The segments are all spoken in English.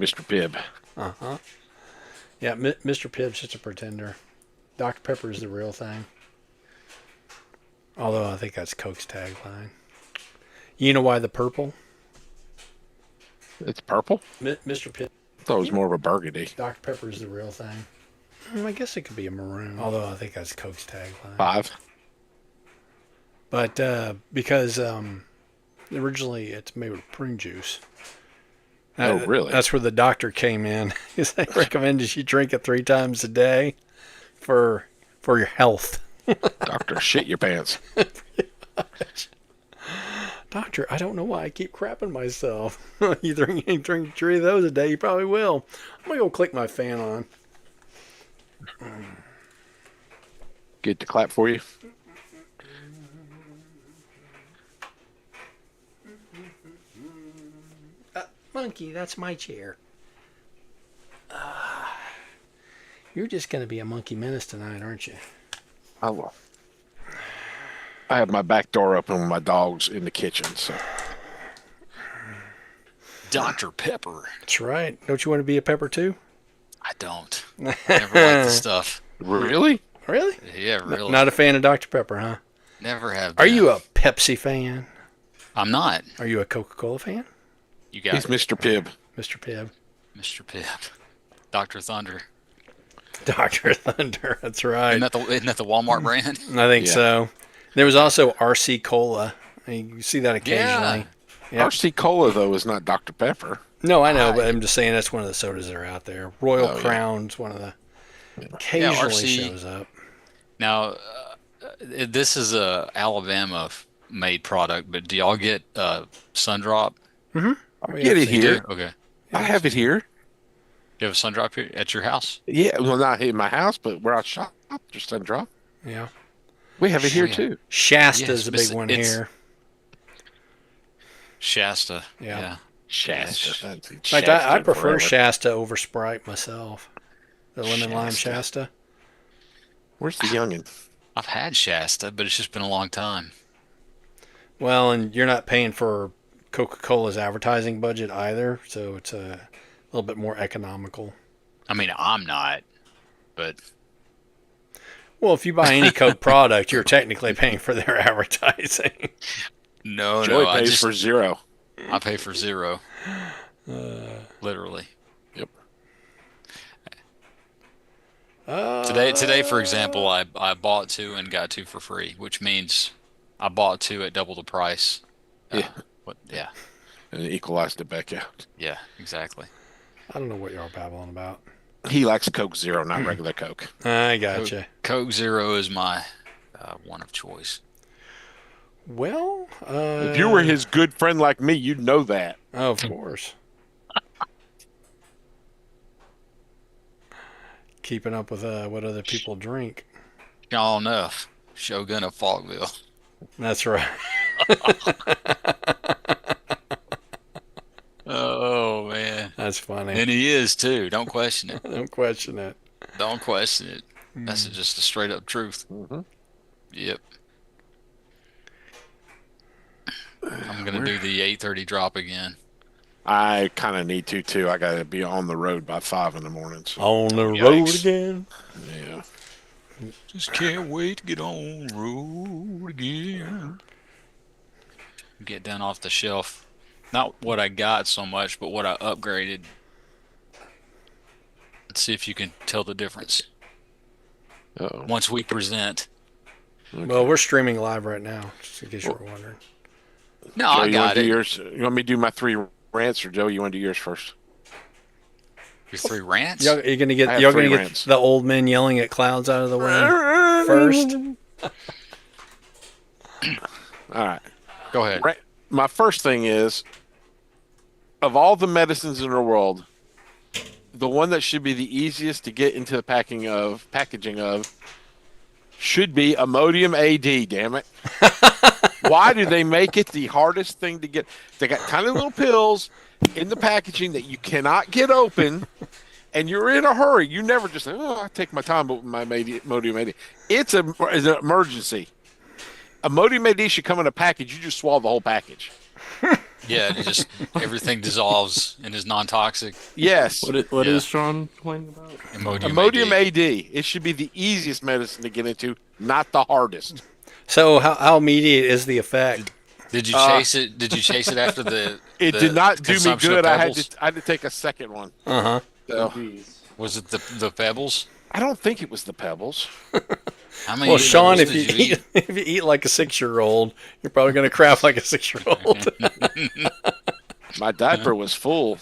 Mr. Pibb. Uh-huh. Yeah, Mr. Pibb's just a pretender. Dr. Pepper is the real thing. Although I think that's Coke's tagline. You know why the purple? It's purple? Mr. Pibb. I thought it was more of a burgundy. Dr. Pepper is the real thing. I guess it could be a maroon. Although I think that's Coke's tagline. 5. But because originally it's made with prune juice. Oh, really? That's where the doctor came in. They recommended you drink it 3 times a day for your health. Doctor, shit your pants. Doctor, I don't know why I keep crapping myself. You drink 3 of those a day, you probably will. I'm going to go click my fan on. Get the clap for you. Monkey, that's my chair. You're just going to be a monkey menace tonight, aren't you? I will. I have my back door open with my dog's in the kitchen, so. Dr. Pepper. That's right. Don't you want to be a pepper too? I don't. I never liked the stuff. Really? Really? Yeah, really. Not a fan of Dr. Pepper, huh? Never have Are been. you a Pepsi fan? I'm not. Are you a Coca-Cola fan? You got He's Mr. Pibb. Mr. Pibb. Mr. Pibb. Dr. Thunder. Dr. Thunder, that's right. Isn't that the Walmart brand? I think so. There was also RC Cola. You see that occasionally. Yeah. Yep. RC Cola, though, is not Dr. Pepper. No, I know, but I'm just saying that's one of the sodas that are out there. Royal Crown's one of the occasionally RC shows up. Now, this is a Alabama-made product, but do y'all get Sundrop? Mm-hmm. I get it here. Okay. I have it here. You have a Sundrop here at your house? Yeah, well, not in my house, but where I shop, just Sundrop. Yeah. We have it here, too. Shasta's a big one here. Shasta. Yeah. Shasta. In fact, I prefer Shasta over Sprite myself. The lemon lime Shasta. Where's the youngin? I've had Shasta, but it's just been a long time. Well, and you're not paying for Coca-Cola's advertising budget either, so it's a little bit more economical. I mean, I'm not, but... Well, if you buy any Coke product, you're technically paying for their advertising. No, Joey I pays for 0. I pay for 0. Literally. Yep. Today, for example, I bought 2 and got 2 for free, which means I bought 2 at double the price. Yeah. Yeah. And it equalized it back out. Yeah, exactly. I don't know what y'all babbling about. He likes Coke Zero, not regular Coke. I gotcha. Coke Zero is my one of choice. Well, if you were his good friend like me, you'd know that. Oh, of course. Keeping up with what other people drink. Y'all know Shogun of Falkville. That's right. Oh, man. That's funny. And he is, too. Don't question it. Don't question it. Don't question it. That's just a straight-up truth. Mm-hmm. Yep. I'm going to do the 8:30 drop again. I kind of need to, too. I got to be on the road by 5 in the morning. So. On the road again? Yeah. Just can't wait to get on the road again. Get down off the shelf. Not what I got so much, but what I upgraded. Let's see if you can tell the difference. Uh-oh. Once we present. Okay. Well, we're streaming live right now, just in case you were wondering. No, Joe, I got it. You want me to do my 3 rants, or Joe, you want to do yours first? Your 3 rants? You're going to get the old men yelling at clouds out of the way first? All right. Go ahead. My first thing is, of all the medicines in the world, the one that should be the easiest to get into the packaging of should be Imodium AD, damn it. Why do they make it the hardest thing to get? They got tiny little pills in the packaging that you cannot get open, and you're in a hurry. You never just say, I take my time with my Imodium AD. It's an emergency. Imodium AD should come in a package. You just swallow the whole package. Yeah, it just everything dissolves and is non-toxic. Yes. What Yeah. is Sean complaining about? Imodium AD. It should be the easiest medicine to get into, not the hardest. So how immediate is the effect? Did you chase it? Did you chase it after the? It the did not do me consumption of good. Pebbles? I had to take a second one. Uh-huh. So, Jeez. Was it the pebbles? I don't think it was the pebbles. How many Well, Sean, pebbles if did you eat if you eat like a 6-year-old, you're probably going to crap like a 6-year-old. My diaper was full.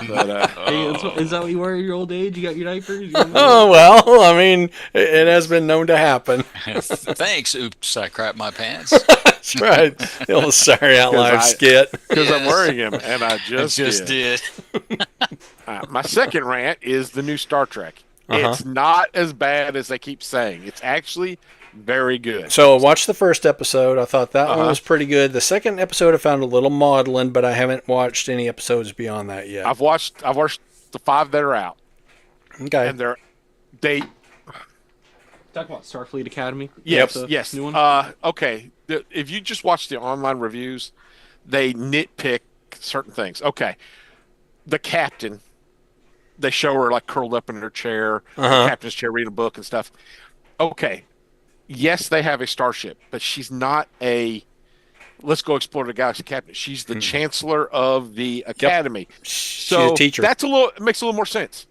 But Hey, is that what you wear at your old age? You got your diapers? You Oh well, I mean, it has been known to happen. Thanks. Oops, I crapped my pants. That's right. The old sorry out loud skit. because I'm Yes. wearing him, and I I just, just did. My second rant is the new Star Trek. Uh-huh. It's not as bad as they keep saying. It's actually very good. So I watched the first episode. I thought that one Uh-huh. was pretty good. The second episode I found a little maudlin, but I haven't watched any episodes beyond that yet. I've watched the 5 that are out, Okay. and they Talk about Starfleet Academy. yes The yes. New one? Okay, if you just watch the online reviews, they nitpick certain things. Okay, the captain, they show her like curled up in her chair, Uh-huh. the captain's chair, reading a book and stuff. Okay, yes, they have a starship, but she's not a let's go explore the galaxy captain. She's the chancellor of the academy. She's So a teacher. that's it makes a little more sense.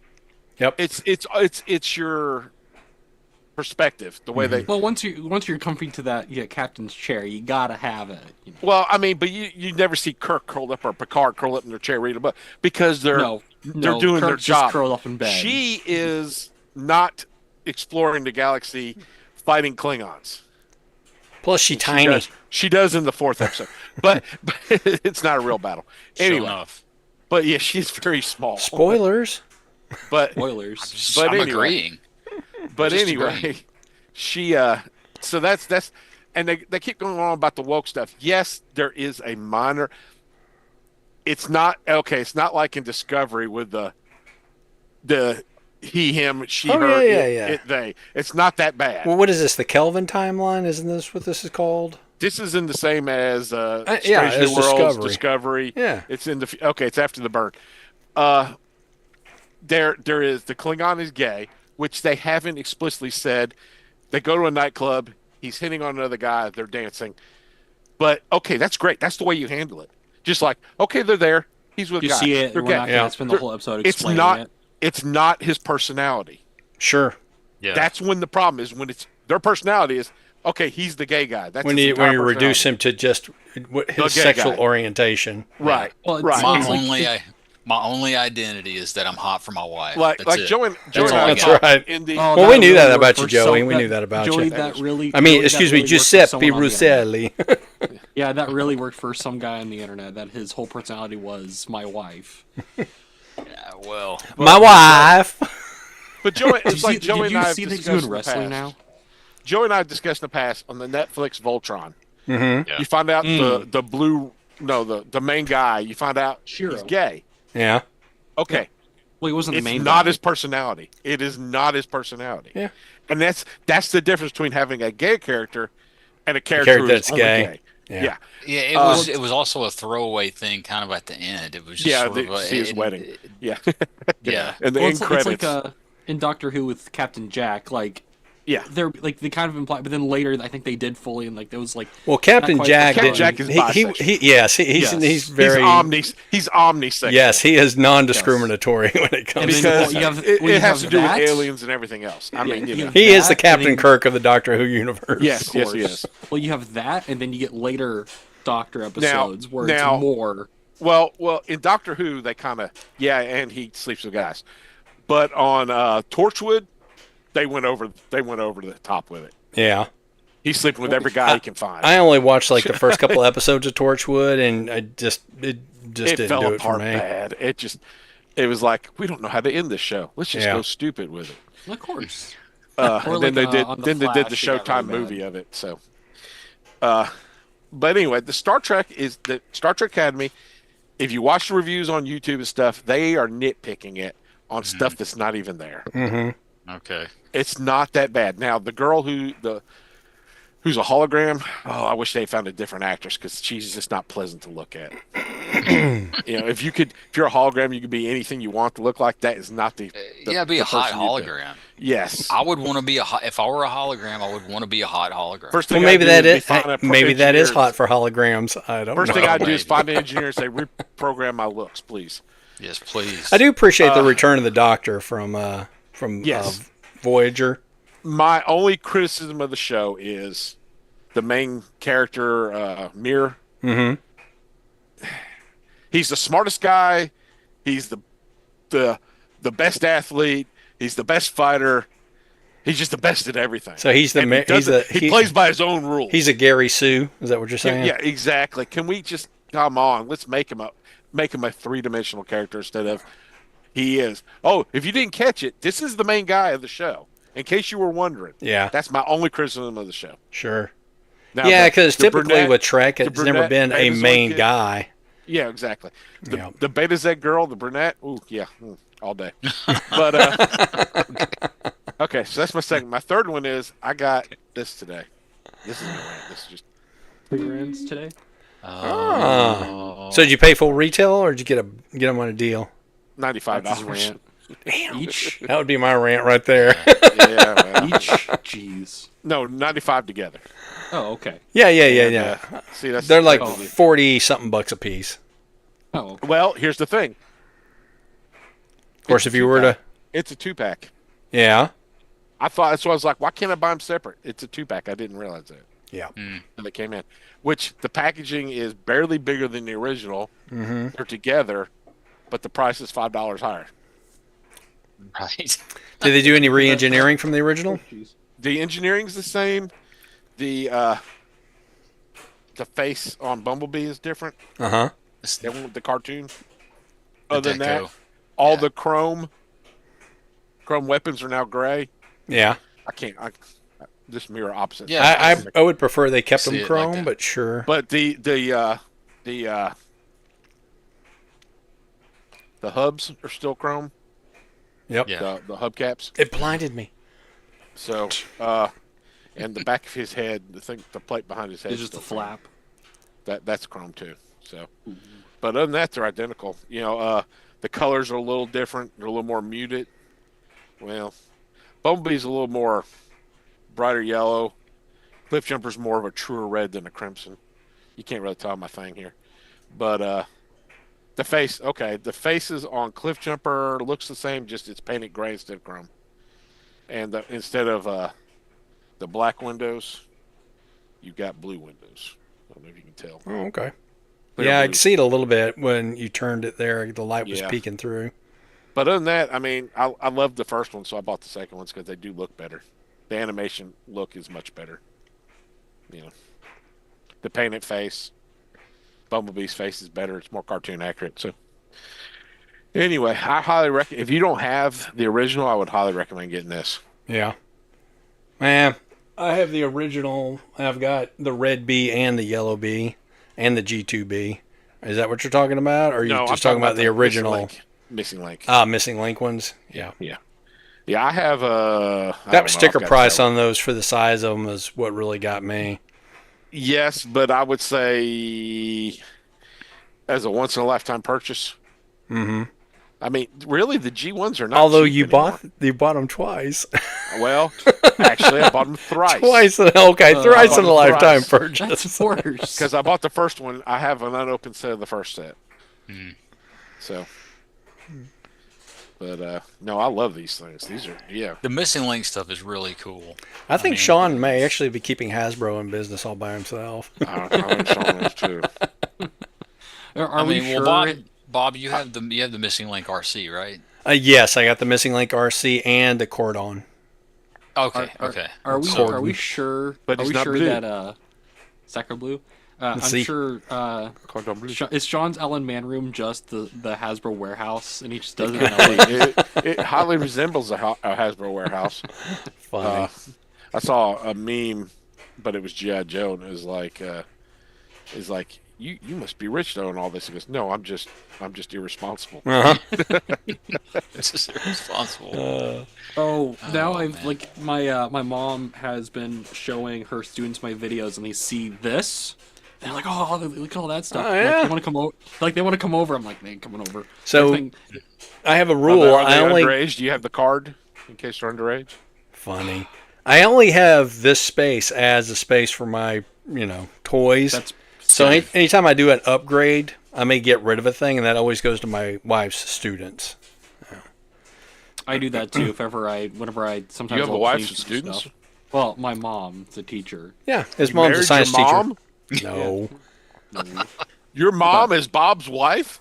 Yep. It's your perspective, the way they. Well, once you're comfy to that captain's chair, you gotta have it. You know. Well, I mean, but you never see Kirk curled up or Picard curled up in their chair reading a book because they're No, doing their Kirk's just job. curled up in bed. She is not exploring the galaxy, fighting Klingons. Plus, she's tiny. She does in the 4th episode, but it's not a real battle. Sure Anyway, enough. but yeah, she's very small. Spoilers. But Spoilers. But I'm anyway. agreeing. But Just anyway, agreeing. she so that's and they keep going on about the woke stuff. Yes, there is a minor. It's not okay. It's not like in Discovery with the he, him, she, Oh, her, yeah, it, yeah. it, they. It's not that bad. Well, what is this? The Kelvin timeline? Isn't this what this is called? This isn't the same as yeah, Strange as New Worlds, Discovery. Discovery. Yeah. It's in the okay. It's after the burn. There is the Klingon is gay, which they haven't explicitly said. They go to a nightclub. He's hitting on another guy. They're dancing. But okay, that's great. That's the way you handle it. Just like okay, they're there. He's with You guys. see it. They're And we're gay. not Yeah. gonna spend the whole episode It's explaining not. it. It's not his personality. Sure. Yeah. That's when the problem is when it's their personality is okay. He's the gay guy. That's When his you entire reduce personality. him to just his gay sexual guy. orientation. Right. Well, it's- right. well, my only identity is that I'm hot for my wife. Like That's like it. Joe and That's all I I That's got. right. in the Oh, Well, we knew that really about worked you, for Joey. We knew that about Joey, you. that really. I mean, Joey, that excuse me, really worked for Giuseppe someone on the internet. Russelli. Yeah, that really worked for some guy on the internet. That his whole personality was my wife. Yeah, well, My wife. But Joey, it's like Did Joey and I you have see that he's discussed doing in the wrestling past. now? Joey and I have discussed in the past on the Netflix Voltron. Mm-hmm. yeah. You find out the blue, no, the main guy. You find out he's Shiro. gay. Yeah. Okay, Well, he wasn't it's the main not guy. his personality. It is not his personality. Yeah. And that's the difference between having a gay character and a character character who's that's only gay. gay. Yeah. Yeah. Yeah, it was also a throwaway thing, kind of at the end. It was just Yeah, sort of see his wedding. Yeah. Yeah, And the Well, end it's credits. like in Doctor Who with Captain Jack, like yeah. they're like they kind of imply, but then later I think they did fully, and like there was like Well, Captain Not quite Jack. Captain didn't- Jack is bisexual. yes, Yes. he's very. He's omnisexual. Yes, he is non-discriminatory when it comes And to. then- Because well, you have- it, well, you it has to have do that. with aliens and everything else. I mean, you you know. have He is the that, and Captain then- Kirk of the Doctor Who universe. Yes, yes, he course. is. Well, you have that, and then you get later Doctor episodes where now- it's more. Well, in Doctor Who, they kind of and he sleeps with guys, but on Torchwood, they went over the top with it. Yeah. He's sleeping with every guy he can find. I only watched like the first couple episodes of Torchwood, and it just it didn't fell do it for apart me. bad. It was like we don't know how to end this show. Let's just Yeah. go stupid with it. Of course. And Or then like, they did. on The Then they did the Flash, it got Showtime really movie of it. So, but anyway, the Star Trek Academy. If you watch the reviews on YouTube and stuff, they are nitpicking it on stuff that's not even there. Mm-hmm. okay. It's not that bad. Now, the girl who who's a hologram. Oh, I wish they found a different actress because she's just not pleasant to look at. If you're a hologram, you could be anything you want to look like. That is not the Yeah, be a hot person you'd be. hologram. Yes. I would want to be if I were a hologram, I would want to be a hot hologram. First Well, thing maybe I'd do is maybe that is engineers. hot for holograms. I don't First know. thing I'd do is Maybe. find an engineer and say, reprogram my looks, please. Yes, please. I do appreciate the return of the Doctor from Yes. Voyager. My only criticism of the show is the main character, Mir. Mm-hmm. He's the smartest guy. He's the best athlete. He's the best fighter. He's just the best at everything. So he's the And he plays by his own rules. He's a Gary Sue. Is that what you're saying? Yeah, exactly. Can we just come on? Let's make him a three-dimensional character instead of he is. Oh, if you didn't catch it, this is the main guy of the show. In case you were wondering. Yeah. That's my only criticism of the show. Sure. Now, Yeah, the because typically brunette- with Trek, the it's never brunette been a Betazoid main kid. guy. Yeah, exactly. Yeah. The Beta Z girl, the brunette. Ooh, yeah, all day. But okay, so that's my second. My third one is I got this today. This is no rant. This is just Figurines today. Oh. So did you pay full retail or did you get them on a deal? $95. That's his rant. Damn. Each. That would be my rant right there. Yeah, well, Each. Jeez. no, 95 together. Oh, okay. Yeah. And, see, that's They're like oh. 40 something bucks a piece. Oh, okay. Well, here's the thing. Of course, if you were to, It's a 2-pack. yeah, I thought that's why I was like, why can't I buy them separate? It's a 2-pack. I didn't realize that. yeah, And they came in, which the packaging is barely bigger than the original. mm-hmm. They're together, but the price is $5 higher. Right. Did they do any re-engineering from the original? Jeez. The engineering's the same. The face on Bumblebee is different. Uh huh. They went with the cartoon. The Other than that, deco. all Yeah. the chrome weapons are now gray. Yeah, This mirror opposite. Yeah. I would prefer they kept See them it like chrome, that. but sure. But the hubs are still chrome. Yep. Yeah. The hubcaps. It blinded me. So and the back of his head, the plate behind his head, It's is just a still chrome. flap. That's chrome too. So, but other than that, they're identical. The colors are a little different. They're a little more muted. Well, Bumblebee's a little more brighter yellow. Cliffjumper's more of a truer red than a crimson. You can't really tell my thing here, but the faces on Cliffjumper looks the same, just it's painted gray instead of chrome, and instead of the black windows, you've got blue windows. I don't know if you can tell. Oh, okay. Clear Yeah, I blue. could see it a little bit when you turned it there. The light was Yeah. peeking through. But other than that, I mean, I loved the first one, so I bought the second ones because they do look better. The animation look is much better. The painted face, Bumblebee's face is better. It's more cartoon accurate. So, anyway, I highly recommend. If you don't have the original, I would highly recommend getting this. Yeah. Man, I have the original. I've got the red bee and the yellow bee and the G2B. Is that what you're talking about? Or are you No, just I'm talking about the original? Missing Link. Missing link ones? Yeah. Yeah, I have That sticker price on those for the size of them is what really got me. Yes, but I would say as a once in a lifetime purchase. Mm-hmm. I mean, really, the G1s are not. Although cheap you anymore. bought them twice. Well, actually, I bought them thrice. Twice. Okay, I thrice bought in a them lifetime thrice. purchase. That's worse. Because I bought the first one. I have an unopened set of the first set. So, but no, I love these things. These are The missing link stuff is really cool. I think mean, Sean may actually be keeping Hasbro in business all by himself. I like Sean those too. Are we sure? Bob, you have the missing link RC, right? Yes, I got the missing link RC and the Cordon. Okay, Are- okay. Are we Corden. sure? But are he's we not sure blue. that Sacre Blue? I'm see. sure. Cordon bleu. Is Sean's Ellen Man Room just the Hasbro warehouse, and he just does it in LA? it highly resembles a Hasbro warehouse. Funny. I saw a meme, but it was G.I. Joe, and it was like, you must be rich though and all this. He goes, no, I'm just irresponsible. It's just irresponsible. Oh, now I've man. like my mom has been showing her students my videos, and they see this. They're like, "Oh, look at all that stuff!" Oh, Like, yeah. they want to come over. Like they want to come over. I'm like, "They ain't coming over." So Everything- I have a Are rule. they I only underage? Do you have the card in case they're underage? funny. I only have this space as a space for my, toys. that's So anytime I do an upgrade, I may get rid of a thing, and that always goes to my wife's students. I do that too. Whenever I sometimes You have a I'll wife change with some students? stuff. Well, my mom's a teacher. Yeah, his You mom's a married science your mom? teacher. No. Your mom is Bob's wife?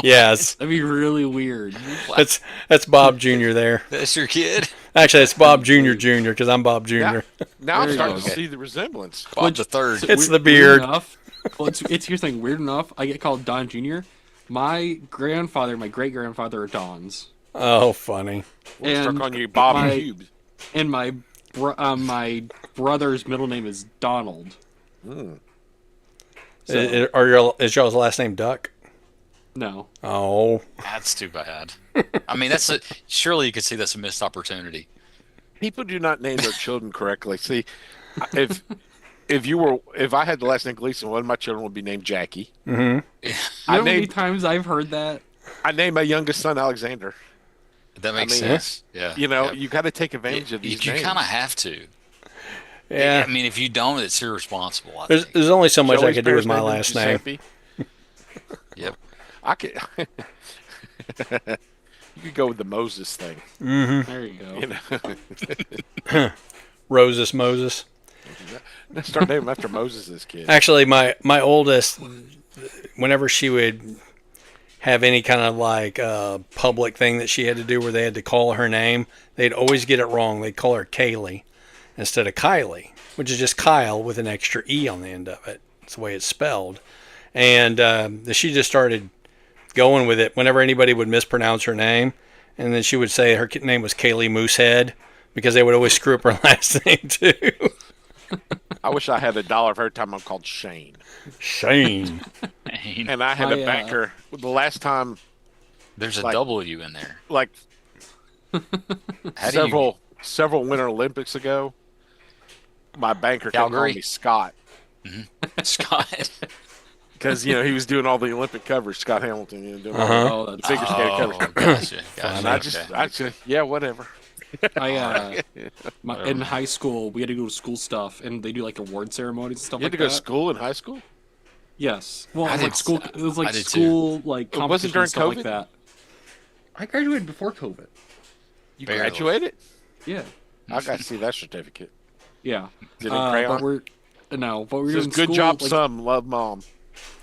Yes. That'd be really weird. That's Bob Jr. there. That's your kid? Actually, it's Bob Jr. Jr. because I'm Bob Jr. Yeah. Now I'm There you starting go. to see the resemblance. Bob the third. It's the Weird beard. enough, well, it's here's the thing. Weird enough, I get called Don Jr. My grandfather, my great grandfather are Dons, Oh, funny. We'll start and calling you Bob my- Cubes. and my brother's middle name is Donald. So, Is y'all's last name Duck? no, Oh. That's too bad. I mean, surely you could see that's a missed opportunity. People do not name their children correctly. See, if I had the last name Gleason, one of my children would be named Jackie. Mm-hmm. you know I how many named times I've heard that? I named my youngest son Alexander. That makes mean, sense. Yeah. You know, yeah. you got to take advantage of these You names. kind of have to. Yeah. I mean, if you don't, it's irresponsible. I There's, think. there's only so much I Joey's could do with parents my named him last name. Giuseppe. Yep. I could. You could go with the Moses thing. There you go. You know, Roses Moses. let's start naming after Moses' kid. Actually, my oldest, whenever she would have any kind of like public thing that she had to do where they had to call her name, they'd always get it wrong. They'd call her Kaylee instead of Kylie, which is just Kyle with an extra E on the end of it. That's the way it's spelled. And she just started going with it whenever anybody would mispronounce her name. And then she would say her name was Kaylee Moosehead because they would always screw up her last name too. I wish I had $1 for every time I'm called Shane. Shane. And I had My, a banker. The last time, There's a Like- W in there. like How do you, several Winter Olympics ago, my banker kept Calgary? calling me Scott Scott? because he was doing all the Olympic coverage. Scott Hamilton, doing all Uh-huh. Oh, that's figure skating coverage. Gotcha. And Gotcha. I just, yeah, whatever. in high school we had to go to school stuff, and they do like award ceremonies and stuff You had like to go that. to school in high school. Yes. Well, I it was like did- school. It was like I did too. school like It wasn't competition during stuff like COVID? that. I graduated before COVID. You Barely. graduated? Yeah. I got to see that certificate. Yeah. Did it crayon? But we're It says, doing good school, job, like, son. Love, mom.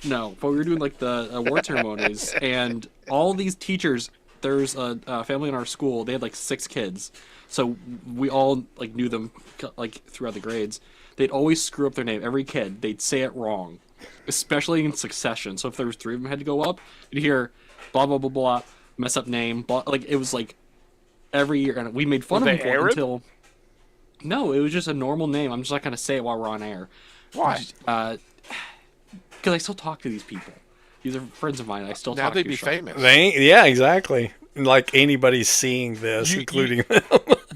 No, but we were doing like the award ceremonies, and all these teachers. There's a family in our school. They had like 6 kids, so we all like knew them like throughout the grades. They'd always screw up their name. Every kid, they'd say it wrong, especially in succession. So if there was 3 of them had to go up, you'd hear blah blah blah blah, mess up name, blah. Like it was like every year, and we made fun Were of they them for it Arab? until. No, it was just a normal name. I'm just not gonna say it while we're on air. Why? Because I still talk to these people. These are friends of mine. I still Now talk they'd to. be Sean. famous. Yeah, exactly. Like anybody's seeing this, including them.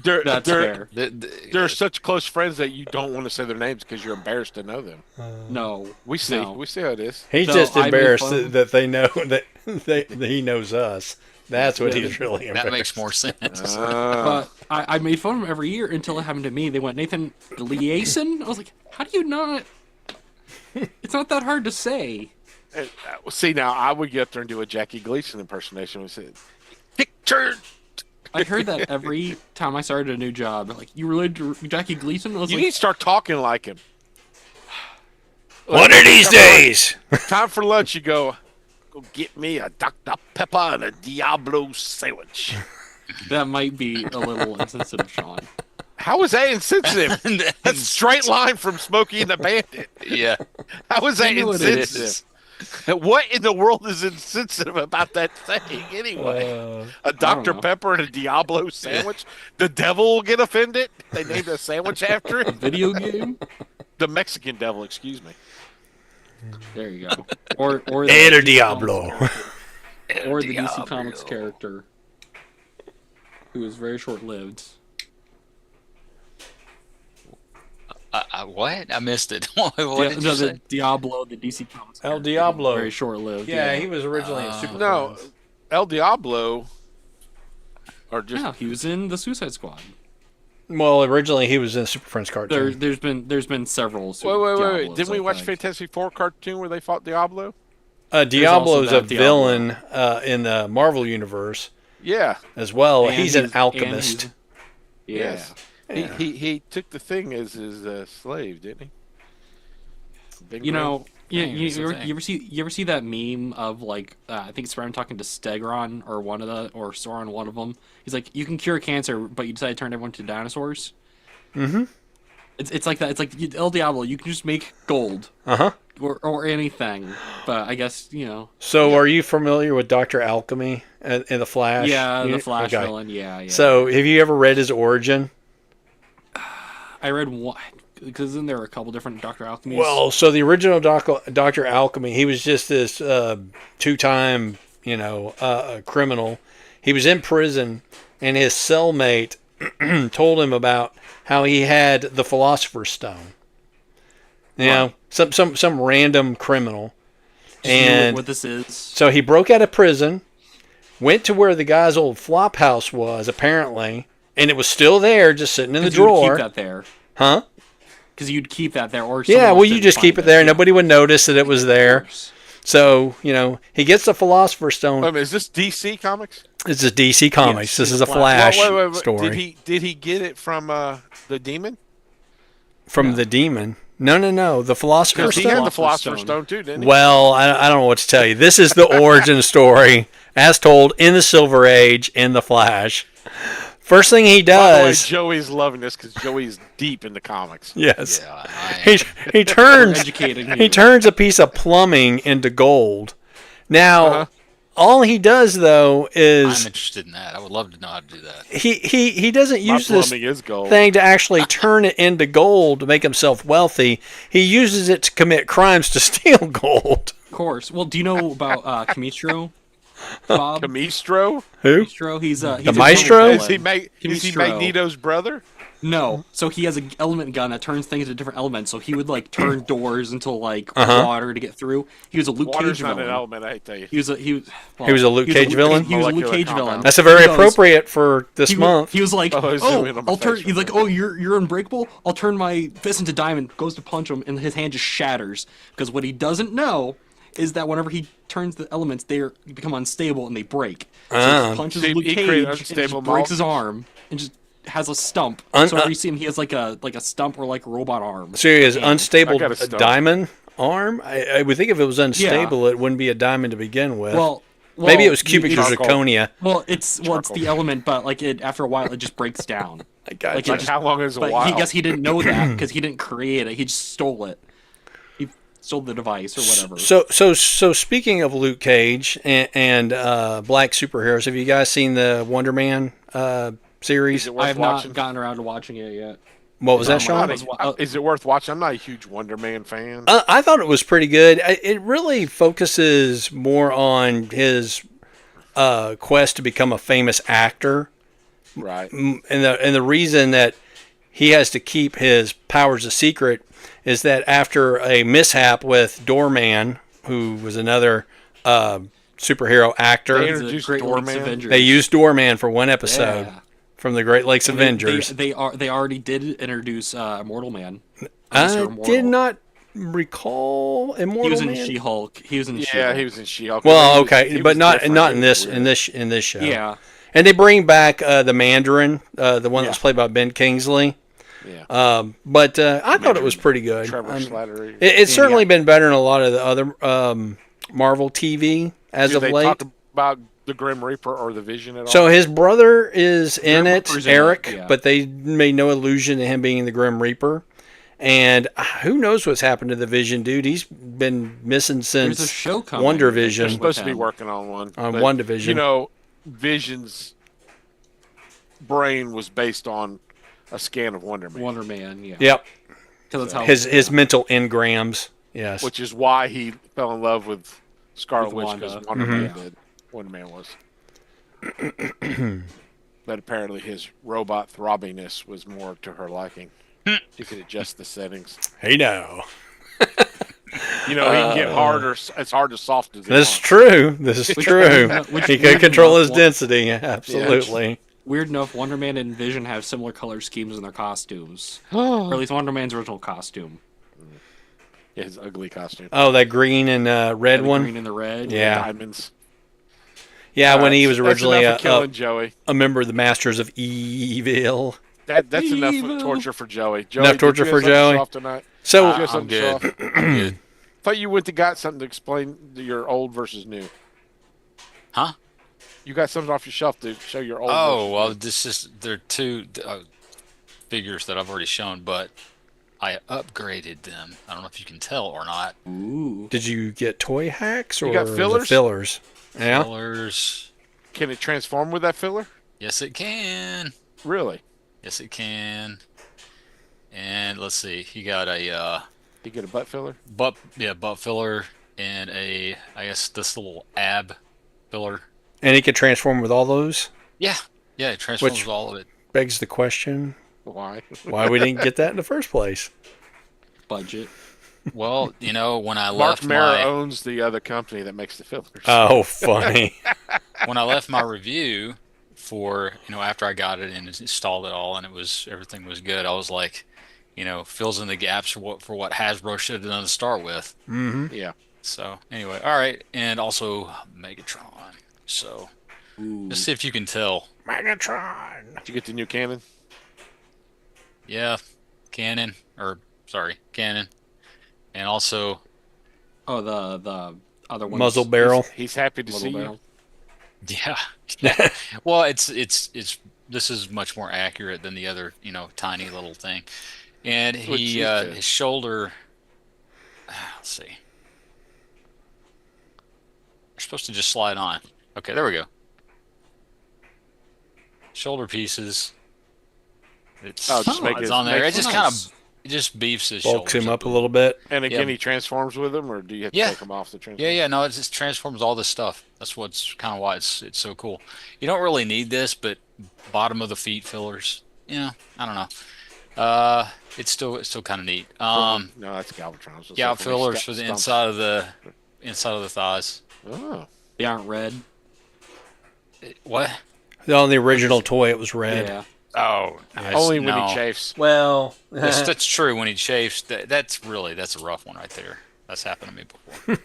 They're, That's they're, fair. they're such close friends that you don't want to say their names because you're embarrassed to know them. No, We see. No. We see how it is. He's So just I made embarrassed fun- that they know that he knows us. That's what Yeah. he's really embarrassed. That makes more sense. but I made fun of them every year until it happened to me. They went, Nathan Gleason? I was like, how do you not? It's not that hard to say. See, now I would get up there and do a Jackie Gleason impersonation. We said, "Picture." I heard that every time I started a new job. Like, you related to Jackie Gleason? I was You like, need to start talking like him. One of these days. Time for lunch. You go get me a Dr. Pepper and a Diablo sandwich. that might be a little insensitive, Sean. How is that insensitive? That's a straight line from Smokey and the Bandit. Yeah. How is that You know what it insensitive? What in the world is insensitive about that thing anyway? A Dr. know. Pepper and a Diablo sandwich? The devil will get offended? They named a sandwich after it? Video game? The Mexican devil, excuse me. There you go. Or the El DC Diablo. Comics character. Or the DC Diablo. Comics character, who was very short-lived. What? I missed it. What did you say? The Diablo, the DC Comics. El character, Diablo. Very short-lived. Yeah, he was originally in Super No, Friends. El Diablo, or just Yeah, he was in the Suicide Squad. Well, originally he was in Super Friends cartoon. There's been several. wait. Diablos, Didn't we I watch think. Fantastic Four cartoon where they fought Diablo? Diablo's also a that villain in the Marvel universe Yeah. as well. And He's an and alchemist. Yeah. Yes. Yeah. He took the thing as his slave, didn't he? Big You brain. know, Dang, you it's a ever thing. you ever see that meme of like I think Spider-Man talking to Stegron or Sauron, one of them. He's like, you can cure cancer, but you decide to turn everyone to dinosaurs. Mm-hmm. It's like that. It's like El Diablo. You can just make gold Uh-huh. or anything. But I guess So are you familiar with Dr. Alchemy in The Flash? yeah, the You- Flash okay. villain. Yeah. So have you ever read his origin? I read one because then there were a couple different Doctor Alchemies. Well, so the original Dr. Alchemy, he was just this two-time, criminal. He was in prison, and his cellmate told him about how he had the Philosopher's Stone. You know, some random criminal. Just knew And what this is. so he broke out of prison, went to where the guy's old flop house was, apparently, and it was still there, just sitting in the 'Cause you would drawer. keep that there. Huh? Because you'd keep that there, or Yeah, someone well, else you didn't just keep find it there. Yeah. Nobody would notice that it was there. So, he gets the Philosopher's Stone. Wait a minute, is this DC Comics? It's a DC Comics. Yes, This it's is a a Flash Wait. story Did he get it from the demon? from the demon. No. The Philosopher's Because he Stone. had the Philosopher's Philosopher's Stone. Stone too, didn't he? Well, I don't know what to tell you. This is the origin story as told in the Silver Age in the Flash. First thing he By the way, does, Joey's loving this because Joey's deep in the comics. yes, Yeah, I he We're turns educating he you. turns a piece of plumbing into gold. Now, Uh-huh. all he does though I'm is interested in that. I would love to know how to do that. he doesn't My use this plumbing is gold. thing to actually turn it into gold to make himself wealthy. He uses it to commit crimes to steal gold. Of course. Well, do you know about Camistro? Bob Camistro? Who? Camistro. He's a Maestro? Is he Camistro. Magneto's brother? No. So he has an element gun that turns things into different elements. So he would like turn doors into like Uh-huh. water to get through. He was a Luke Water's Cage not villain. an element, I tell you. He was a He was a Luke Cage villain? He was a Luke Molecular Cage compound. villain. That's a very He goes- appropriate for this He, month. he was like, Oh, he's "Oh, doing a I'll turn." face He's like, reveal. "Oh, you're unbreakable. I'll turn my fist into diamond." Goes to punch him, and his hand just shatters. Because what he doesn't know is that whenever he turns the elements, they become unstable and they break. So Ah. he punches So he Luke Cage created and just unstable breaks his molecules? arm and just has a stump. Un- So whenever you see him, he has like a stump or like a robot arm. So he has hand. unstable I got a stump. diamond arm. I would think if it was unstable, it wouldn't be a diamond to begin with. Well, maybe it was cubic it's- Charcoal. zirconia. Well, it's the Charcoal. element, but like after a while, it just breaks down. I got Like you. it Like, just- how long is a But while? he guess he didn't know that because he didn't create it. He just stole it. He stole the device or whatever. So speaking of Luke Cage and black superheroes, have you guys seen the Wonder Man series? Is it worth I have watching? not gotten around to watching it yet. What was that, I'm Sean? not is it worth watching? I'm not a huge Wonder Man fan. I thought it was pretty good. It really focuses more on his quest to become a famous actor, Right. and the reason that he has to keep his powers a secret is that after a mishap with Doorman, who was another superhero actor, They It's a introduced Great Lakes Doorman. Avengers. they used Doorman for one episode Yeah. from the Great Lakes They- Avengers. They already did introduce Immortal Man. Mr. I Immortal. did not recall Immortal He was in Man. She-Hulk. He was in Yeah, She-Hulk. he was in She-Hulk. Well, He was- okay, he but was not different. not He in was this weird. in this show. Yeah. And they bring back the Mandarin, the one that was Yeah. played by Ben Kingsley. Yeah. But I thought it was pretty good. Trevor Slattery. It's certainly been better than a lot of the other Marvel TV as Did of they late. talk about the Grim Reaper or the Vision at all? So his brother is in it, Reaper's in it, Eric, yeah. but they made no allusion to him being the Grim Reaper. And who knows what's happened to the Vision dude? He's been missing There's a since show coming. Wonder They're Vision. supposed to be him. working on one. On but, WandaVision. You know, Vision's brain was based on a scan of Wonder Man. Wonder Man. Yeah. Yep. Because that's how His mental engrams Yes. which is why he fell in love with Scarlet With Witch, because Wanda. Wonder Mm-hmm. Man did. Wonder Man was. But apparently his robot throbbiness was more to her liking. She could adjust the settings. Hey now. You know, he can get hard or as hard or soft as he This is wants. true. This is true. which He could weird control enough, his density. Absolutely. Weird enough, Wonder Man and Vision have similar color schemes in their costumes. Or at least Wonder Man's original costume. Yeah, his ugly costume. Oh, that green and red The one. green and the red. Yeah. Diamonds. Yeah, when he That's- was originally that's enough of killing Joey. a member of the Masters of Evil. That's enough Evil. torture for Joey. Joey, Enough torture did you for have something Joey? soft tonight? So Did you have I'm something good. soft? I'm good. Thought you went to got something to explain your old versus new. Huh? You got something off your shelf to show your old. Oh, versus well, new. this is they're two figures that I've already shown, but I upgraded them. I don't know if you can tell or not. Ooh. did you get toy hacks or got the fillers? fillers? Yeah. Colors. Can it transform with that filler? Yes, it can. Really? Yes, it can. And let's see, you got a You get a butt filler? butt filler and I guess this little ab filler. And he could transform with all those? Yeah, it transforms Which- with all of it. Begs the question, Why? why we didn't get that in the first place. Budget. Well, when I Mark left Mara my owns the other company that makes the fillers. Oh, funny. when I left my review for after I got it and installed it all and everything was good, I was like, fills in the gaps for what Hasbro should have done to start with. Yeah. So anyway, all right, and also Megatron. So Ooh. just see if you can tell. Megatron. Did you get the new cannon? Yeah, Canon, and also Oh, the other one. Muzzle barrel. He's happy to see Barrel. yeah. Well, it's this is much more accurate than the other tiny little thing, and Which he is good. his shoulder. Let's see. They're supposed to just slide on. Okay, there we go. Shoulder pieces. It's, just make it's it- on there. make It it just nice. just beefs his Bulks shoulders him up a little bit. you. And again, Yeah. he transforms with them, or do you have to Yeah. take them off the transform? Yeah. No, it just transforms all this stuff. That's what's kind of why it's so cool. You don't really need this, but bottom of the feet fillers. I don't know. It's still kind of neat. No, that's Galvatron. So Yeah, it's like when he fillers for the stumps. inside of the thighs. Oh. They aren't red. What? On the original toy, it was red. Yeah. Oh, Only when no. he chafes. Well, That's true. When he chafes, that's a rough one right there. That's happened to me before.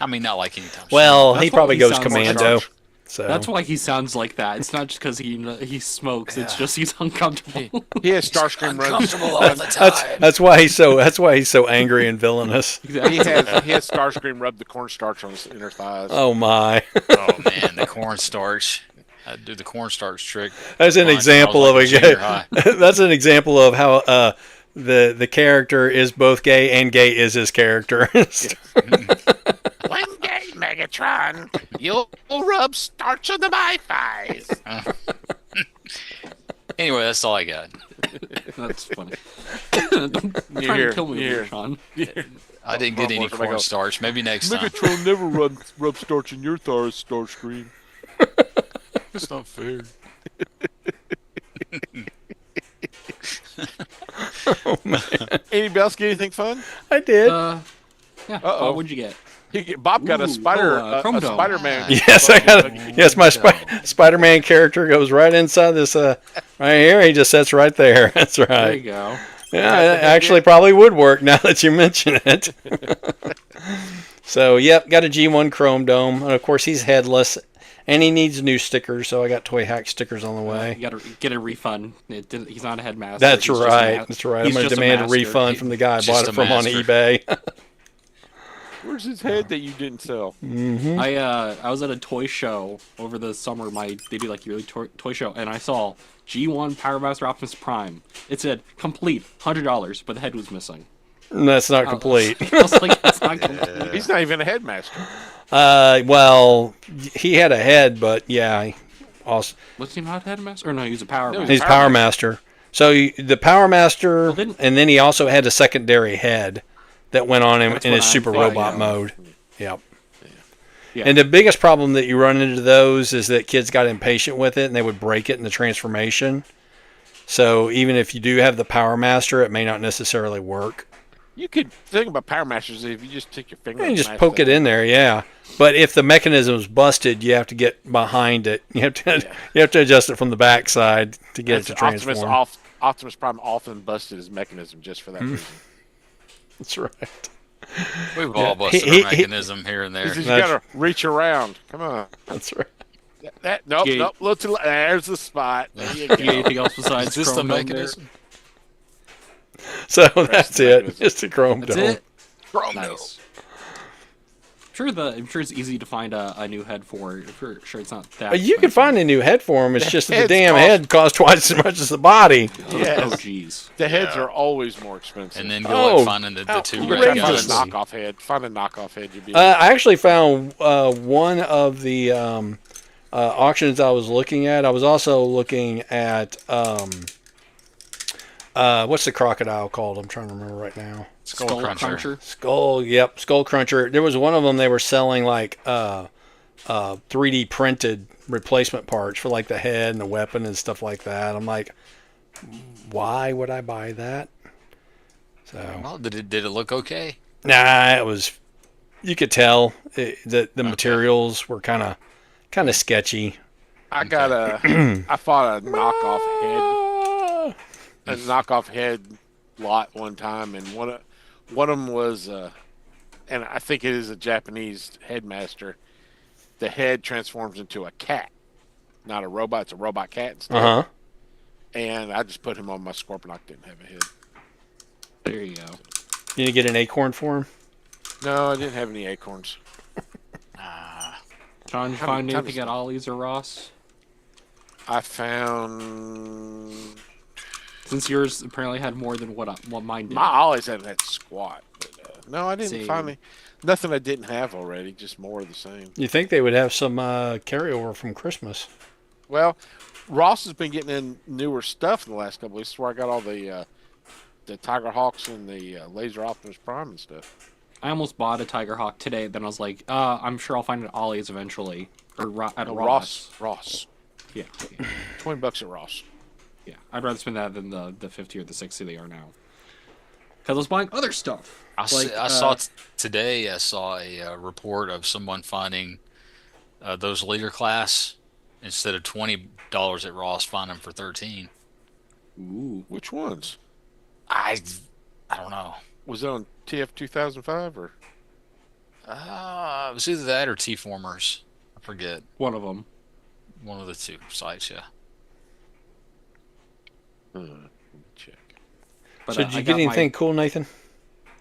I mean, not like anytime. well, That's he why probably he goes sounds like commando. Charge. So That's why he sounds like that. It's not just because he smokes. It's just he's uncomfortable. He has Starscream run. uncomfortable all the time. that's why he's so angry and villainous. He has Starscream rub the cornstarch on his inner thighs. Oh my. Oh man, the cornstarch. I do the cornstarch trick. That's an Mine, example I of was a like in junior high. that's an example of how the character is both gay and gay is his character. One day, Megatron, you'll rub starch onto my thighs. Anyway, that's all I got. That's funny. Don't try here, to kill me, you're here. Sean. I didn't get any Somebody go, cornstarch. Maybe next time. Megatron never rub starch in your thighs, Starscream. That's not fair. Anybody else get anything fun? I did. Yeah. Uh-oh. What'd you get? Bob got Ooh, a spider, a Chrome a Dome. Spider-Man. Yes, I got it. Yes, my Spider-Man character goes right inside this right here. He just sits right there. That's There right. you go. Yeah, it actually probably would work now that you mention it. So, yep, got a G1 Chrome Dome. And, of course, he's headless, and he needs new stickers, so I got Toy Hack stickers on the You way. gotta get a refund. He's not a headmaster. That's He's just a right. That's right. I'm he's going to just a demand a master. refund from the guy I Just bought a it from on master. eBay. Where's his head that you didn't sell? I was at a toy show over the summer. They do like yearly toy show, and I saw G1 Power Master Optimus Prime. It said complete $100, but the head was missing. That's not complete. I was like, it's not complete. He's not even a headmaster. Well, he had a head, but yeah, he also Was he not a headmaster? Or no, he was a Power No, Master. he's Power Master. So the Power Master, Well, didn't- and then he also had a secondary head that went on in That's his what I'm super thinking robot of. mode. Yep. Yeah. And the biggest problem that you run into those is that kids got impatient with it and they would break it in the transformation. So even if you do have the Power Master, it may not necessarily work. You could think about Power Masters if you just take your finger And and just smash poke that it in there, yeah. But if the mechanism's busted, you have to get behind it. You have to you have to adjust it from the backside to get it to transform. Optimus Prime often busted his mechanism just for that reason. That's right. We've all busted our mechanism here and there. He says you gotta reach around. Come on. That's right. Nope. Yeah. Look to there's the spot. There you You go. got anything else besides Is this the Chrome Dome there? mechanism? So that's the it. mechanism. It's the Chrome That's Dome. it. Chrome Nice. I'm sure it's easy to find a new head for it. I'm sure it's not that. You can find a new head for him. It's just that the heads damn cost- head costs twice as much as the body. Yes. Oh, jeez. The heads are always more expensive. And then Oh, go finding the two you red gotta find a outrageous. guys. knockoff head. Find a knockoff head. You'd be I actually found one of the auctions I was looking at. I was also looking at what's the crocodile called? I'm trying to remember right now. Skull Cruncher. Skull Cruncher. There was one of them they were selling like 3D printed replacement parts for like the head and the weapon and stuff like that. I'm like, why would I buy that? So Well, did it look okay? nah, it was. You could tell that the materials were kind of sketchy. I got I fought a knockoff head lot one time, and one of them was, and I think it is a Japanese headmaster. The head transforms into a cat, not a robot. It's a robot cat instead. Uh huh. And I just put him on my Scorponok. Didn't have a head. There you go. You didn't get an acorn for him? No, I didn't have any acorns. John, did you find anything at Ollie's or Ross? I found Since yours apparently had more than what mine did. my always had that squat. But, no, I didn't Same. find nothing I didn't have already. Just more of the same. You think they would have some carryover from Christmas? Well, Ross has been getting in newer stuff in the last couple weeks. That's where I got all the Tiger Hawks and the Laser Optimus Prime and stuff. I almost bought a Tiger Hawk today. Then I was like, I'm sure I'll find it at Ollie's eventually, or at No, Ross. Ross. Yeah, $20 at Ross. yeah. I'd rather spend that than the 50 or the 60 they are now. Because I was buying other stuff. I saw today. I saw a report of someone finding those leader class instead of $20 at Ross, find them for $13. Ooh. Which ones? I don't know. Was it on TF 2005 or? It was either that or T-Formers. I forget. One of them. One of the two sites, yeah. Let me check. But, So did I you got get anything cool, Nathan?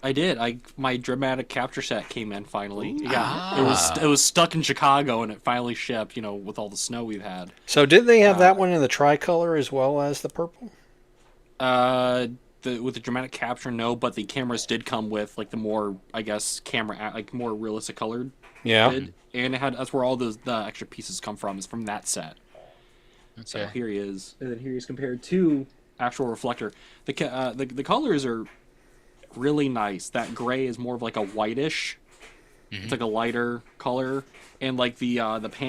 I did. My dramatic capture set came in finally. Yeah, it was stuck in Chicago and it finally shipped. You know, with all the snow we've had. So did they have that one in the tricolor as well as the purple? With the dramatic capture, no, but the cameras did come with like the more, I guess, like more realistic colored. Yeah. Did. And it had that's where all the extra pieces come from. Is from that set. So Okay. here he is, and then here he's compared to actual reflector. The colors are really nice. That gray is more of like a whitish. It's like a lighter color, and like the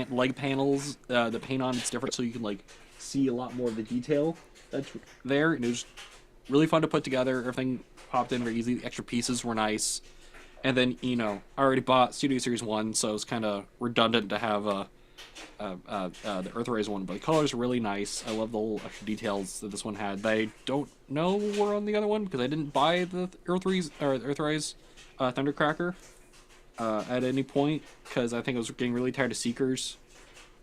leg panels, the paint on it's different, so you can like see a lot more of the detail that's there. And it was really fun to put together. Everything popped in very easy. The extra pieces were nice, and then I already bought Studio Series 1, so it's kind of redundant to have the Earthrise one, but the colors are really nice. I love the little extra details that this one had. I don't know were on the other one because I didn't buy the Earthrise Thundercracker at any point because I think I was getting really tired of Seekers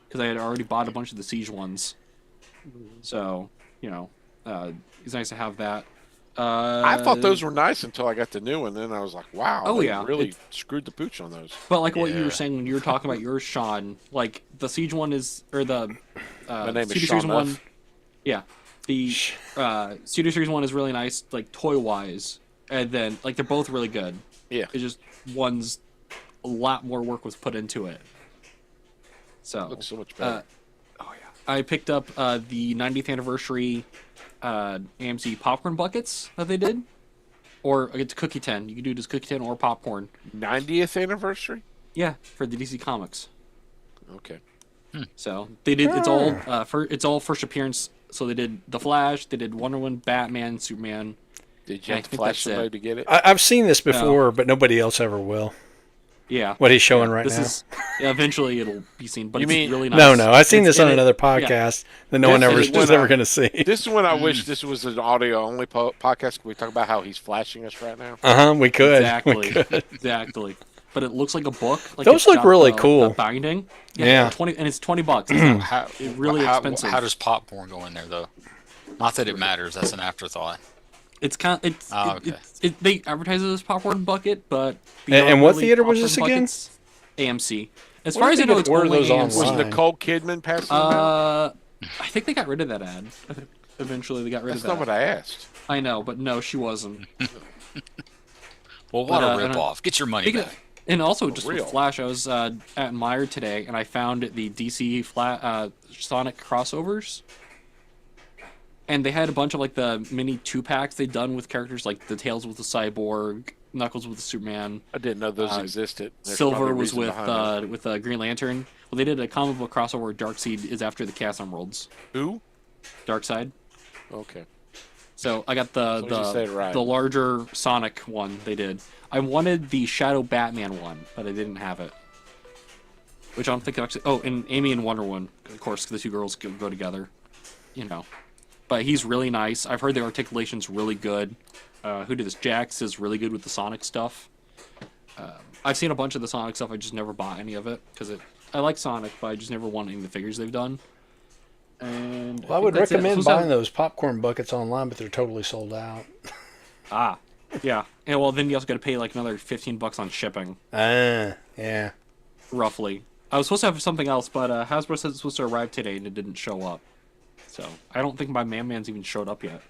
because I had already bought a bunch of the Siege ones. So it's nice to have that. I thought those were nice until I got the new one. Then I was like, wow, Oh, they yeah. really screwed the pooch on those. But like what you Yeah. were saying when you were talking about yours, Sean, like the Siege one is, or the My name is Studio Sean Series Nuff. 1, yeah, the Studio Series 1 is really nice, like toy wise, and then like they're both really good. Yeah. It's just one's a lot more work was put into it. So Looks so much better. I picked up the 90th anniversary AMC popcorn buckets that they did. Or it's cookie tin. You can do it as cookie tin or popcorn. 90th anniversary? Yeah, for the DC Comics. Okay. So they did. It's all first appearance. So they did the Flash. They did Wonder Woman, Batman, Superman. Did you I have to think flash that's somebody it. to get it? I've seen this before, but nobody else ever will. Yeah. What he's showing right This now. is eventually it'll be seen, but You it's mean- really nice. No, I've seen It's this on in it- another yeah. podcast that no one This ever is is when ever I- going to see. This is when I wish this was an audio-only podcast. Can we talk about how he's flashing us right now? We could. Exactly. We could. Exactly. But it looks like a book. Like Those it's look got really the cool. binding. Yeah. 20 and it's $20. It's not How, really how, expensive. How does popcorn go in there though? Not that it matters. That's an afterthought. It's kind. Okay. They advertise it as popcorn bucket, but And what really theater was popcorn this again? buckets, AMC. As Where far do as I they know, it's order only those AMC. Was online? Nicole Kidman passing them out? I think they got rid of that ad. I think eventually they got rid That's of not that. what I asked. I know, but no, she wasn't. Well, what But, a and, ripoff. Get your money Speaking back. of- and also, just real. with Flash, I was at Meyer today, and I found the DC Sonic crossovers. And they had a bunch of like the mini 2-packs they'd done with characters like the Tails with the Cyborg, Knuckles with the Superman, I didn't know those existed. There's Silver probably a was reason behind it. with Green Lantern. Well, they did a comic book crossover where Darkseid is after the Chaos Emeralds. Who? Darkseid. Okay. So I got long as you say it right. the larger Sonic one they did. I wanted the Shadow Batman one, but I didn't have it. Which I'm thinking actually. Oh, and Amy and Wonder Woman, of course, the two girls go together. You know, but he's really nice. I've heard the articulation's really good. Who did this? Jax is really good with the Sonic stuff. I've seen a bunch of the Sonic stuff. I just never bought any of it because I like Sonic, but I just never want any of the figures they've done. And Well, I would think that's it. recommend So- buying those popcorn buckets online, but they're totally sold out. Yeah. And well, then you also got to pay like another $15 on shipping, Yeah. roughly. I was supposed to have something else, but Hasbro said it's supposed to arrive today and it didn't show up. So I don't think my Man's even showed up yet,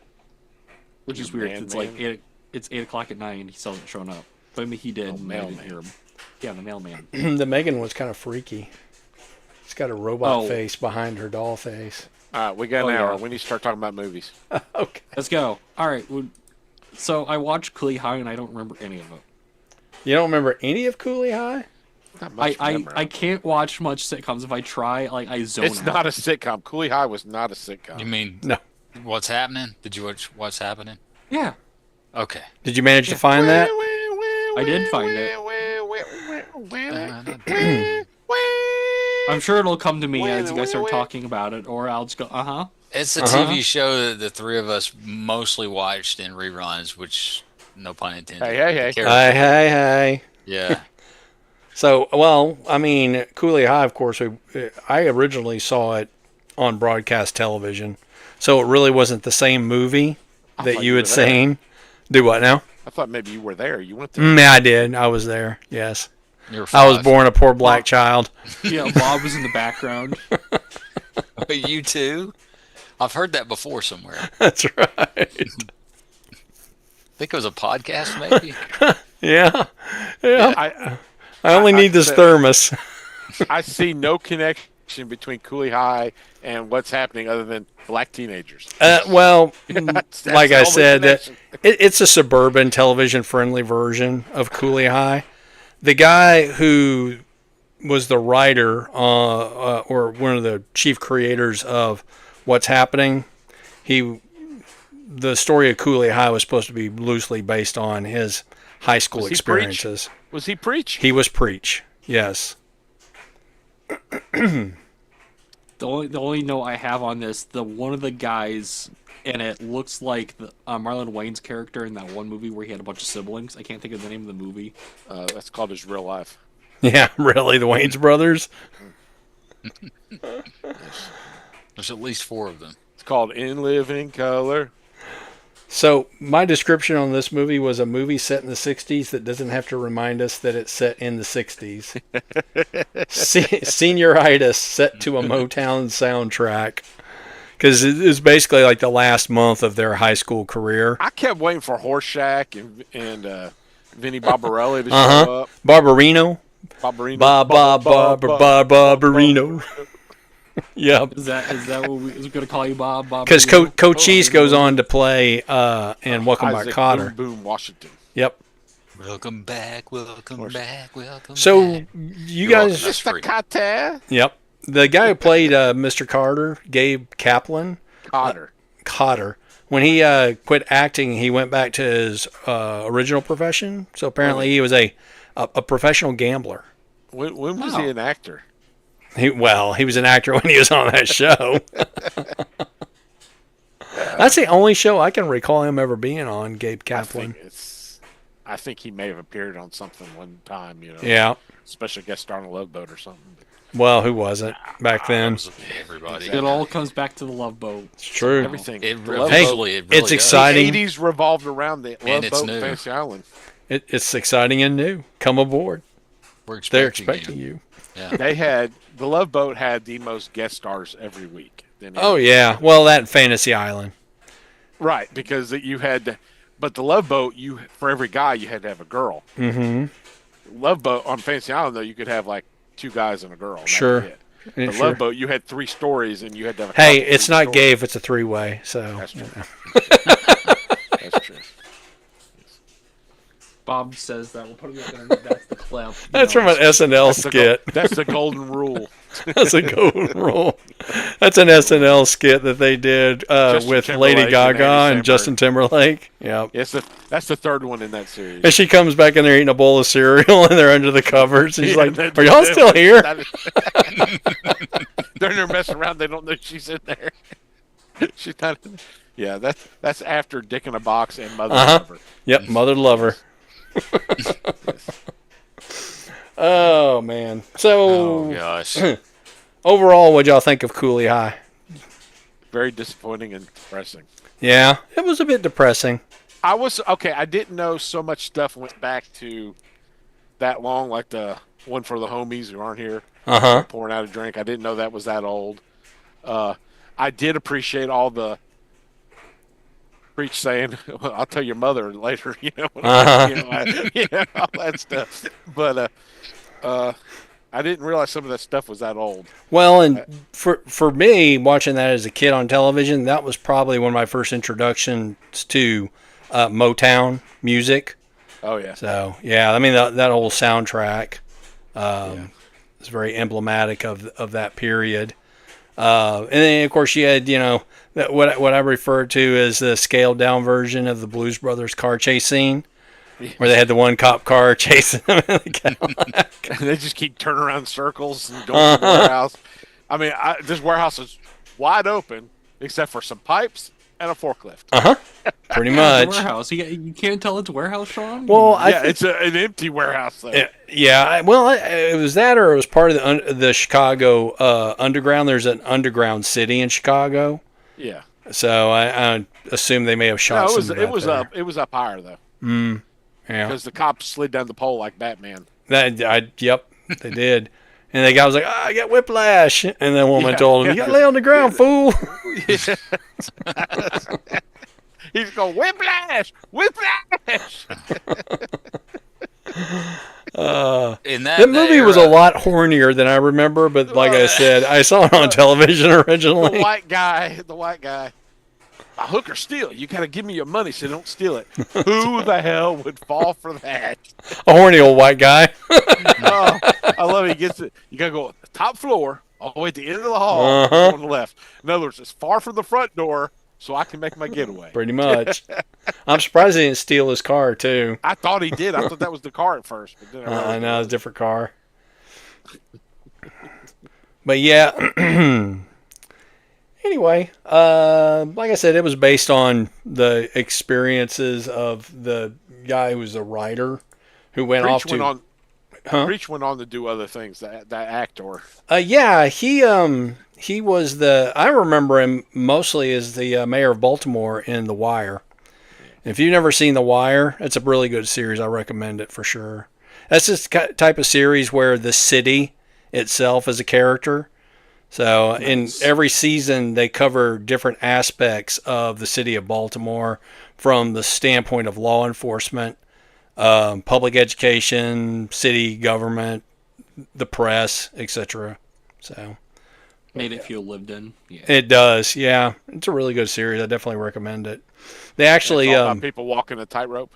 which is Your weird. 'Cause it's like Man-Man? it's 8 o'clock at night and he still hasn't shown up. But I mean, he did. and I didn't mailman. hear him. Yeah, the mailman. The Megan was kind of freaky. It's got a robot Oh. face behind her doll face. All right, we got an Oh, hour. yeah. We need to start talking about movies. Okay. Let's go. All right. So I watched Cooley High and I don't remember any of it. You don't remember any of Cooley High? Not much I memory. can't watch much sitcoms. If I try, like I zone It's out. not a sitcom. Cooley High was not a sitcom. You mean No. What's Happening? Did you watch What's Happening? Yeah. Okay. Did you manage to find that? I did find it. I'm sure it'll come to me as you guys start talking about it, or I'll just go, It's a TV show that the three of us mostly watched in reruns, which, no pun intended. Hey. Hey. Yeah. So, well, I mean, Cooley High, of course, I originally saw it on broadcast television. So it really wasn't the same movie that thought you you had were there. seen. Do what now? I thought maybe you were there. You went there. Yeah, I did. I was there. Yes. You're I was five. born a poor black child. Yeah, Bob was in the background. You too? I've heard that before somewhere. That's right. I think it was a podcast, maybe. Yeah. Yeah. I I only need this thermos. I see no connection between Cooley High and what's happening other than black teenagers. Well, That's like the I only said, connection. it's a suburban television-friendly version of Cooley High. The guy who was the writer or one of the chief creators of What's Happening, the story of Cooley High was supposed to be loosely based on his high school Was he experiences. Was he preach? He was Preach, yes. The only note I have on this, one of the guys in it looks like Marlon Wayne's character in that one movie where he had a bunch of siblings. I can't think of the name of the movie. That's called his real life. Yeah, really, the Wayans brothers. There's at least 4 of them. It's called In Living Color. So my description on this movie was a movie set in the 60s that doesn't have to remind us that it's set in the 60s. Senioritis set to a Motown soundtrack. Because it was basically like the last month of their high school career. I kept waiting for Horseshack and Vinnie Barbarelli to show up. Barbarino. Barbarino. Barbarino. Yep. Is that what we're gonna call you, Bob? Bob. Because Burrito? Cochise goes on to play in Welcome Back, Isaac Kotter. Boom Boom Washington. Yep. Welcome back, welcome back, welcome So back. you You're welcome. guys, That's free. Carter. yep. The guy who played Mr. Carter, Gabe Kaplan, Cotter, when he quit acting, he went back to his original profession. So apparently he was a professional gambler. When was he an actor? He was an actor when he was on that show. That's the only show I can recall him ever being on, Gabe Kaplan. I think he may have appeared on something one time, Yeah. Special guest star on a Love Boat or something. Well, who wasn't back then? Everybody. It all comes back to the Love Boat. It's true. Everything. It The Love really, Boat. it really It's does. exciting. The 80s revolved around the Love it's Boat new. and Fantasy Island. It's exciting and new. Come aboard. They're expecting you. Yeah. The Love Boat had the most guest stars every week. Oh, yeah. Well, that and Fantasy Island. Right, because you had, but the Love Boat, for every guy, you had to have a girl. Mm-hmm. Love Boat on Fantasy Island, though, you could have like 2 guys and a girl. And Sure. that was it. The Love Boat, you had 3 stories, and you had to have. Hey, it's not gay if it's a 3-way. So That's true. That's true. Bob says that. We'll put it in there. That's the clip. that's from an SNL skit. That's the golden rule. That's a golden rule. That's an SNL skit that they did with Timberlake Lady and Gaga Andy and Justin Timberlake. Yeah. Yes, that's the 3rd one in that series. And she comes back in there eating a bowl of cereal, and they're under the covers. And she's like, "Are y'all still here?" They're in there messing around. They don't know she's in there. She's not. Yeah, that's after Dick in a Box and Mother Lover. Yep, Mother Lover. Oh man. So Oh gosh. overall, what y'all think of Cooley High? Very disappointing and depressing. Yeah, it was a bit depressing. I didn't know so much stuff went back to that long, like the one for the homies who aren't here pouring out a drink. I didn't know that was that old. I did appreciate all the preach saying, well, "I'll tell your mother later," all that stuff. But I didn't realize some of that stuff was that old. Well, and for me, watching that as a kid on television, that was probably one of my first introductions to Motown music. Oh yeah. So yeah, I mean that whole soundtrack is very emblematic of that period. And then of course you had what I refer to as the scaled down version of the Blues Brothers car chase scene, where they had the one cop car chasing them in the Cadillac. They just keep turning around in circles and going to the warehouse. I mean, this warehouse is wide open except for some pipes and a forklift. Pretty The much. warehouse. You can't tell it's warehouse, Sean. Well, It's an empty warehouse though. It was that, or it was part of the Chicago underground. There's an underground city in Chicago, Yeah. so I assume they may have shot. No, some of that it was there. up. It was up higher though, Yeah, because the cops slid down the pole like Batman. Yep, they did. And the guy was like, I got whiplash. And the woman told him, you got to lay on the ground, fool. He's going, whiplash! Whiplash! That movie was a lot hornier than I remember, but like I said, I saw it on television originally. The white guy. A hooker steal. You got to give me your money so don't steal it. Who the hell would fall for that? A horny old white guy. Oh, I love it. He gets it. You got to go top floor all the way at the end of the hall on the left. In other words, as far from the front door so I can make my getaway. Pretty much. I'm surprised he didn't steal his car, too. I thought he did. I thought that was the car at first. But then I realized know, it's a different car. But yeah. Anyway, like I said, it was based on the experiences of the guy who was a writer who went off to... Preach went on to do other things, that actor. Yeah, he was I remember him mostly as the mayor of Baltimore in The Wire. If you've never seen The Wire, it's a really good series. I recommend it for sure. That's this type of series where the city itself is a character. So in every season, they cover different aspects of the city of Baltimore from the standpoint of law enforcement, public education, city government, the press, etc. So, Made it feel lived in. Yeah. It does, yeah. It's a really good series. I definitely recommend it. They actually, It's all about people walking a tightrope.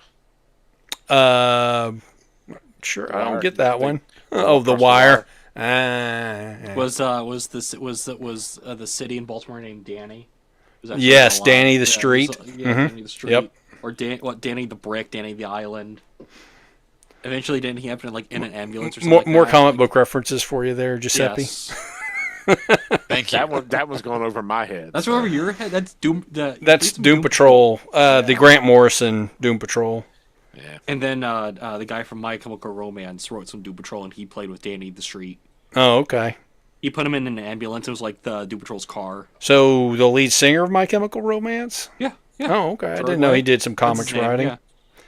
sure, I don't Wire. get that They- one. they Oh, walk The across Wire. the Was the city in Baltimore named Danny? Was that Yes, from Danny the it was, Street. Danny the Street. Yep. Or Danny the Brick, Danny the Island. Eventually, didn't he happen in an ambulance or something? More like that? comic book references for you there, Giuseppe. Yes. Thank you. That was going over my head. That's so. over your head. That's Doom. That's Doom Patrol, the Grant Morrison Doom Patrol. Yeah. And then the guy from My Chemical Romance wrote some Doom Patrol, and he played with Danny the Street. Oh, okay. He put him in an ambulance. It was like the Doom Patrol's car. So the lead singer of My Chemical Romance? Yeah. Oh, okay. I Troy didn't know he White. did some That's comics his name, writing. yeah.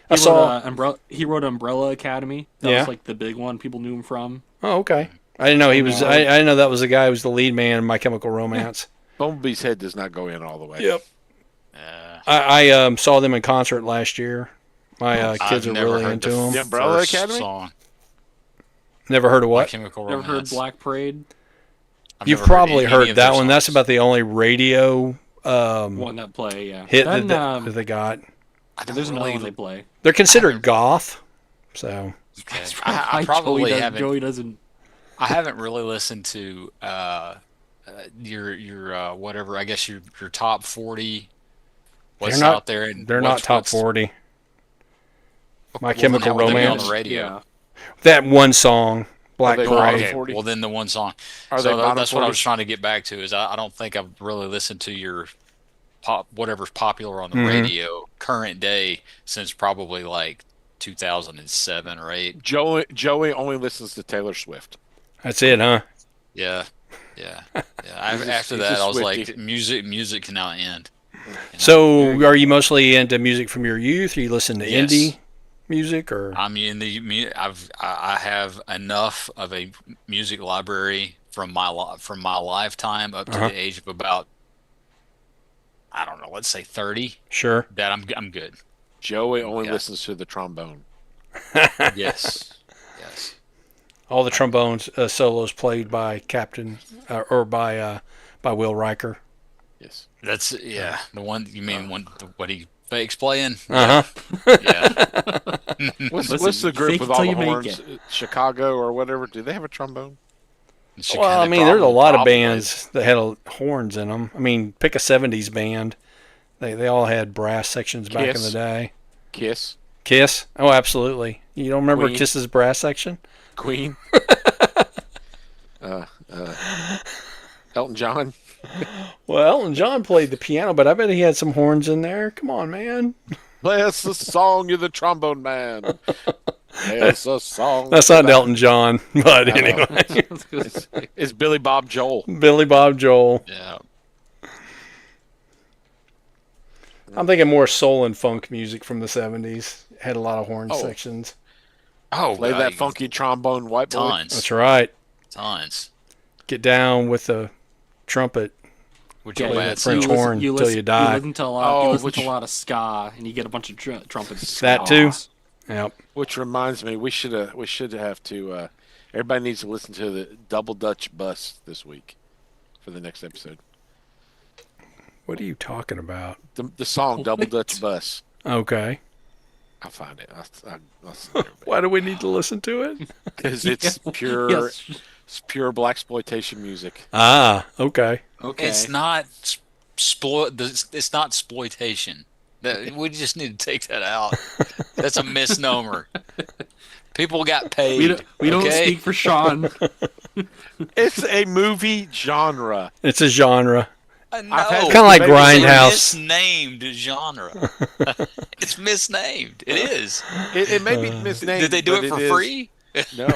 I saw. He wrote Umbrella Academy. That Yeah. was like the big one people knew him from. Oh, okay. I didn't know he was. I didn't know that was the guy who was the lead man in My Chemical Romance. Bumblebee's head does not go in all the way. Yep. Uh, I saw them in concert last year. My kids I've are never really heard into the them. The Umbrella first Academy? song. Never heard of My what? Chemical Never Romance. heard Black Parade? I've You've never probably any heard of that their one. That's songs. about the only radio One that play, yeah. hit Then, that they got. I don't there's another really. one they play. They're considered goth, so Okay. That's I why probably haven't. Joey doesn't. I haven't really listened to your whatever. I guess your top 40. What's They're not- out there? And they're not top 40. My Chemical then how would they be on Romance. the radio. Yeah. That one song, Black Are they Parade. Okay, 40? well then the one song. Are So they bottom that's what I 40? was trying to get back to. Is I don't think I've really listened to your pop whatever's popular on the Mhm. radio current day since probably like 2007 or 8. Joey only listens to Taylor Swift. That's it, huh? Yeah, yeah. He's a- After he's a that, I was Swiftie. like, music can now end. So, are you mostly into music from your youth? Or you listen to Yes. indie music, or I'm in the. I have enough of a music library from my lifetime up to Uh-huh. the age of about, I don't know, let's say 30. sure? That I'm good. Joey only Yeah. listens to the trombone. Yes, yes. All the trombones solos played by Captain or by Will Riker. Yes. That's the one you mean what he fakes playing? Uh huh. Yeah. What's Listen, the group fake with it all till the you make horns? Chicago or whatever? Do they have a trombone? Well, I mean, there's a lot of Probably. bands that had horns in them. I mean, pick a '70s band. They all had brass sections back in Kiss. the day. Kiss, Kiss? Oh, absolutely. You don't remember Queen. Kiss's brass section? Queen, uh, Elton John. Well, Elton John played the piano, but I bet he had some horns in there. Come on, man. Bless the song, you're the trombone man. Bless the song. That's not Elton John, but anyway. It's Billy Bob Joel. Billy Bob Joel. Yeah. I'm thinking more soul and funk music from the 70s. Had a lot of horn Oh. sections. Oh, Play that funky trombone, white boy. tons, That's right. tons. Get down with the trumpet. Which Yeah, are Play bad that French songs. horn till you die. You listen to a lot. Oh, you listen which- to a lot of ska, and you get a bunch of trumpets. That too. Yep. Which reminds me, we should have to. Everybody needs to listen to the Double Dutch Bus this week for the next episode. What are you talking about? The song Double What? Dutch Bus. Okay. I'll find it. I'll send it Why do we need to listen to it? because it's pure, Yes. it's pure blaxploitation music. Ah, okay. Okay. It's not It's not exploitation. We just need to take that out. That's a misnomer. People got paid. we don't okay? speak for Sean. It's a movie genre. It's a genre. No, I've had- Kinda like it's a Grindhouse. misnamed genre. It's misnamed. It is. It may be misnamed. Did they do but it for is- free? No,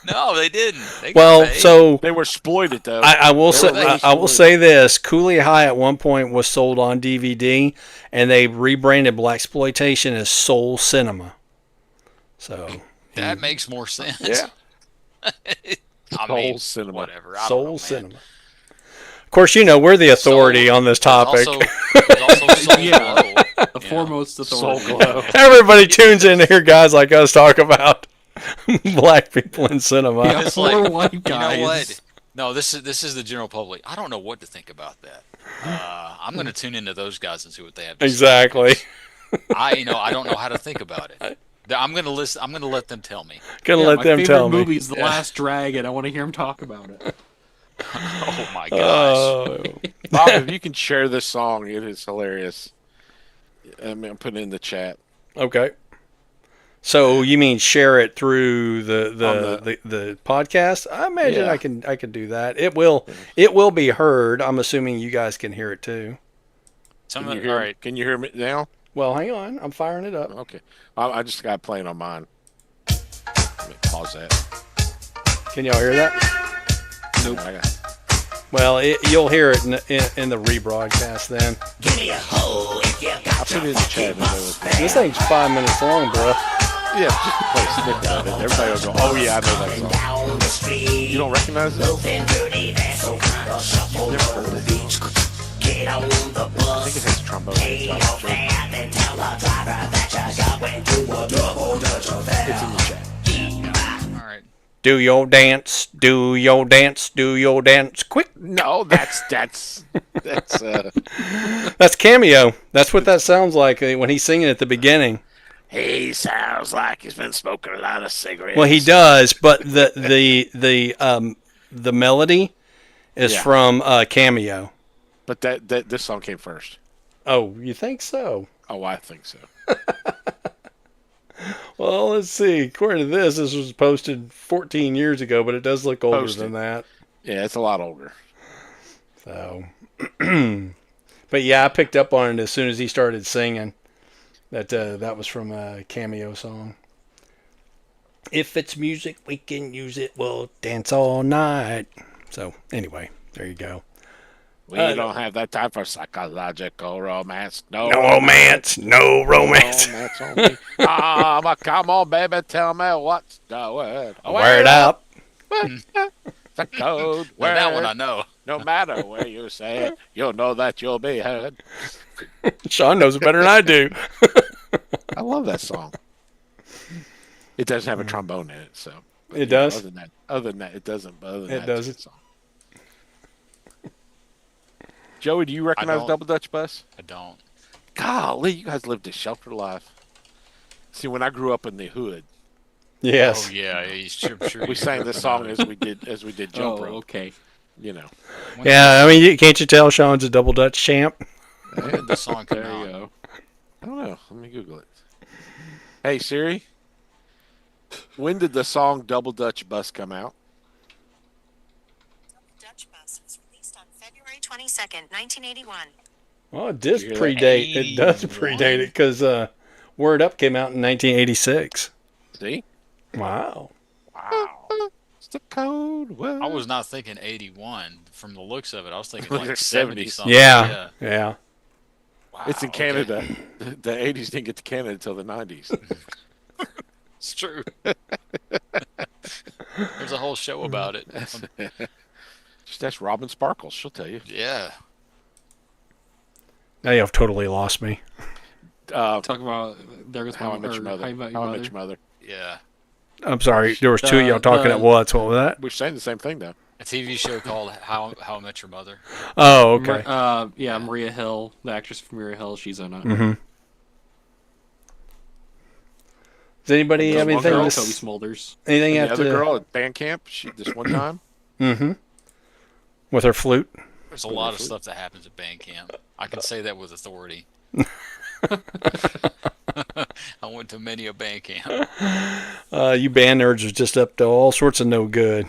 No, they didn't. They got Well, paid. so they were exploited though. I will say They were I will exploited. say this: Cooley High at one point was sold on DVD, and they rebranded blaxploitation as Soul Cinema. So that makes more sense. yeah, I Soul mean, cinema. whatever. I don't Soul know, man. Cinema. Of course, you know we're the authority on this topic. There's also Soul Yeah. Glow. The foremost Soul authority. Glow. Everybody tunes in to hear guys like us talk about black people in cinema. Yeah, It's poor like, white you guys. know what? No, this is the general public. I don't know what to think about that. I'm going to tune into those guys and see what they have to say. Exactly. I don't know how to think about it. I'm going to listen. I'm going to let them tell me. Gonna Yeah, let my them favorite tell me. movie is The Last Dragon. I want to hear him talk about it. Oh my gosh. Oh. Bob, if you can share this song, it is hilarious. I mean, I'm putting it in the chat. Okay. So you mean share it through the On the podcast? I imagine Yeah. I can do that. It will be heard. I'm assuming you guys can hear it too. Can you hear? All right. Can you hear me now? Well, hang on. I'm firing it up. Okay. I just got playing on mine. Let me pause that. Can y'all hear that? Nope. I got- Well, you'll hear it in the rebroadcast then. I put it in the chat. This thing's 5 minutes long, bro. Yeah, just to play a snippet of it. Everybody will go, "Oh yeah, I know that song." You don't recognize it? You've never heard it. I think it has trombone. It's in the chat. All right. Do your dance, do your dance, do your dance quick. No, that's That's Cameo. That's what that sounds like when he's singing at the beginning. he sounds like he's been smoking a lot of cigarettes. Well, he does, but the melody is Yeah. from Cameo. But that this song came first. Oh, you think so? Oh, I think so. Well, let's see. According to this was posted 14 years ago, but it does look older Posted. than that. Yeah, it's a lot older. So, but yeah, I picked up on it as soon as he started singing. That was from a Cameo song. If it's music, we can use it. We'll dance all night. So anyway, there you go. We don't have that time for psychological romance. No, No romance, no romance. romance on me. Come on, baby, tell me what's the word. Word up. The code Well, word. that one I know. No matter where you say it, you'll know that you'll be heard. Sean knows it better than I do. I love that song. It doesn't have a trombone in it, so. but, It you know, does? Other than that, it doesn't. But other than It that, does. it's a good song. Joey, do you recognize don't. Double Dutch Bus? I don't. Golly, you guys lived a sheltered life. See, when I grew up in the hood, Yes. Oh yeah, sure. we sang this song as we did jump Oh, rope. okay. You know, Yeah, I mean, can't you tell Sean's a double Dutch champ? When did the song come there you out? go. I don't know. Let me Google it. Hey Siri, when did the song "Double Dutch Bus" come out? Dutch Bus was released on February 22nd, 1981. Well, it does Did you hear that? predate. It does predate it because Word Up came out in 1986. See? Wow. Wow. It's the code word. I was not thinking 81 from the looks of it. I was thinking Like like the 70 70s. something. Yeah. Wow, It's in okay. Canada. The 80s didn't get to Canada until the 90s. It's true. There's a whole show about it. Just ask Robin Sparkles. She'll tell you. Yeah. Now you've totally lost me. Talk about there goes How I my Met Your Mother. How I Met Your How I Mother. Met Your Mother. Yeah. I'm sorry. There was two of y'all talking at once. What was that? We're saying the same thing, though. A TV show called How I Met Your Mother. Oh, okay. Yeah, Maria Hill, the actress from Maria Hill, she's in it. Mm-hmm. Does anybody have One anything girl, to Toby Smulders. anything And the after other girl at band camp, this one time, Mm-hmm. With her flute? There's a lot of stuff that happens at band camp. I can say that with authority. I went to many a band camp. You band nerds are just up to all sorts of no good.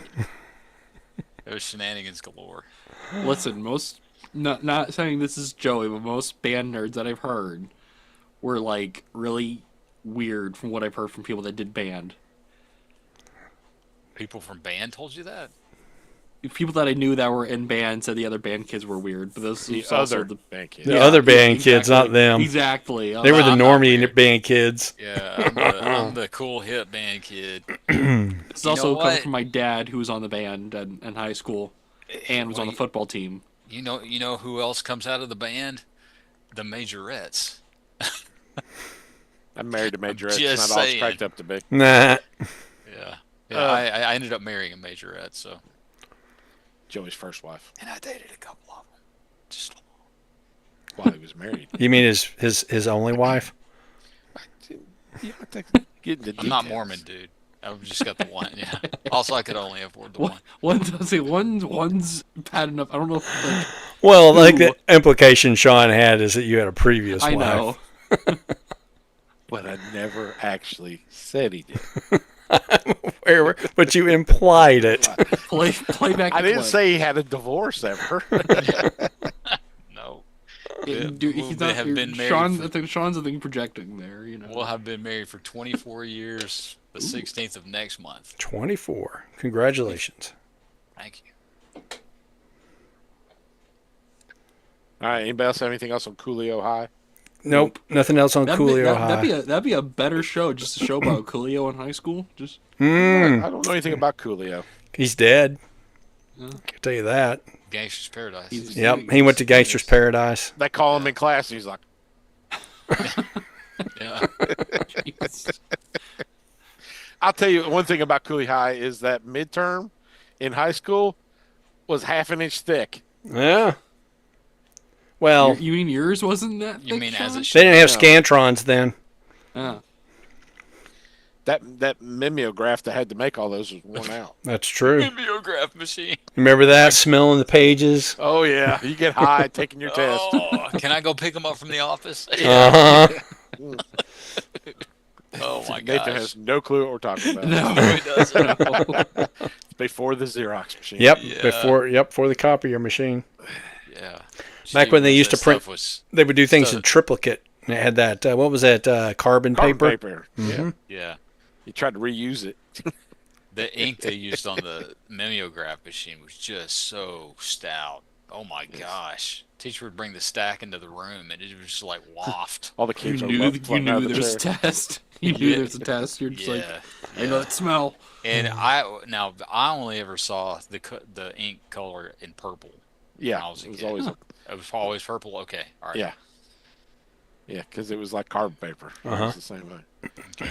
It was shenanigans galore. Listen, most not saying this is Joey, but most band nerds that I've heard were like really weird from what I've heard from people that did band. People from band told you that? People that I knew that were in band said the other band kids were weird, but this the was also other the band kid. The other band kids, not them. Exactly. They were the I'm not normie weird. band kids. Yeah, I'm the cool hip band kid. It's You also know come what? from my dad, who was on the band in high school and was on the football team. You know who else comes out of the band? The Majorettes. I'm married to Major. It's Just not all it's saying. cracked up to be. Nah. Yeah. Yeah, I ended up marrying a Majorette, so Joey's first wife. And I dated a couple of them. Just While he was married. You mean his only wife? Yeah, I think getting the I'm not details. Mormon, dude. I've just got the one. Yeah. Also, I could only afford the one. One's bad enough. I don't know if, like, Well, like the implication Sean had is that you had a previous I wife. know. But I never actually said he did. But you implied it. Play back the I didn't clip. say he had a divorce ever. No. He's They not. have been married Sean, for- I think Sean's projecting there. We'll have been married for 24 years, the 16th of next month. 24. Congratulations. Thank you. All right. Anybody else have anything else on Cooley High? Nope. Nothing else on Cooley High. That'd be a better show. Just a show about Coolio in high school. Just I don't know anything about Coolio. He's dead. I can tell you that. Gangster's Paradise. Yep. He went to Gangster's Paradise. They call him in class, and he's like, Yeah. I'll tell you one thing about Cooley High is that midterm in high school was half an inch thick. Yeah. Well, you mean yours wasn't that? You thick, mean as Sean? it should they didn't have No. Scantrons then. Yeah. That mimeograph that had to make all those was worn out. That's true. mimeograph machine. Remember that? Smelling the pages? Oh yeah, you get high taking your test. Oh, can I go pick them up from the office? Uh-huh. Oh my Nathan gosh. has no clue what we're talking about. No. It doesn't. Before the Xerox machine. Yep. Yeah. Before the copier machine. Yeah. Back when they used to print- Stuff was, They would do things So- in triplicate. And it had that, what was that, carbon Carbon paper? paper. Yeah. yeah. You tried to reuse it. The ink they used on the mimeograph machine was just so stout. Oh my gosh. Teacher would bring the stack into the room and it was just like waft. All the You kids knew, there was a test. You knew Yeah. there was a test. You're just like, Yeah. I know that smell. And I only ever saw the ink color in purple. Yeah, when I was a it was kid. always It was always purple. Okay. All right. yeah, yeah, because it was like carbon paper. It Uh-huh. was the same way.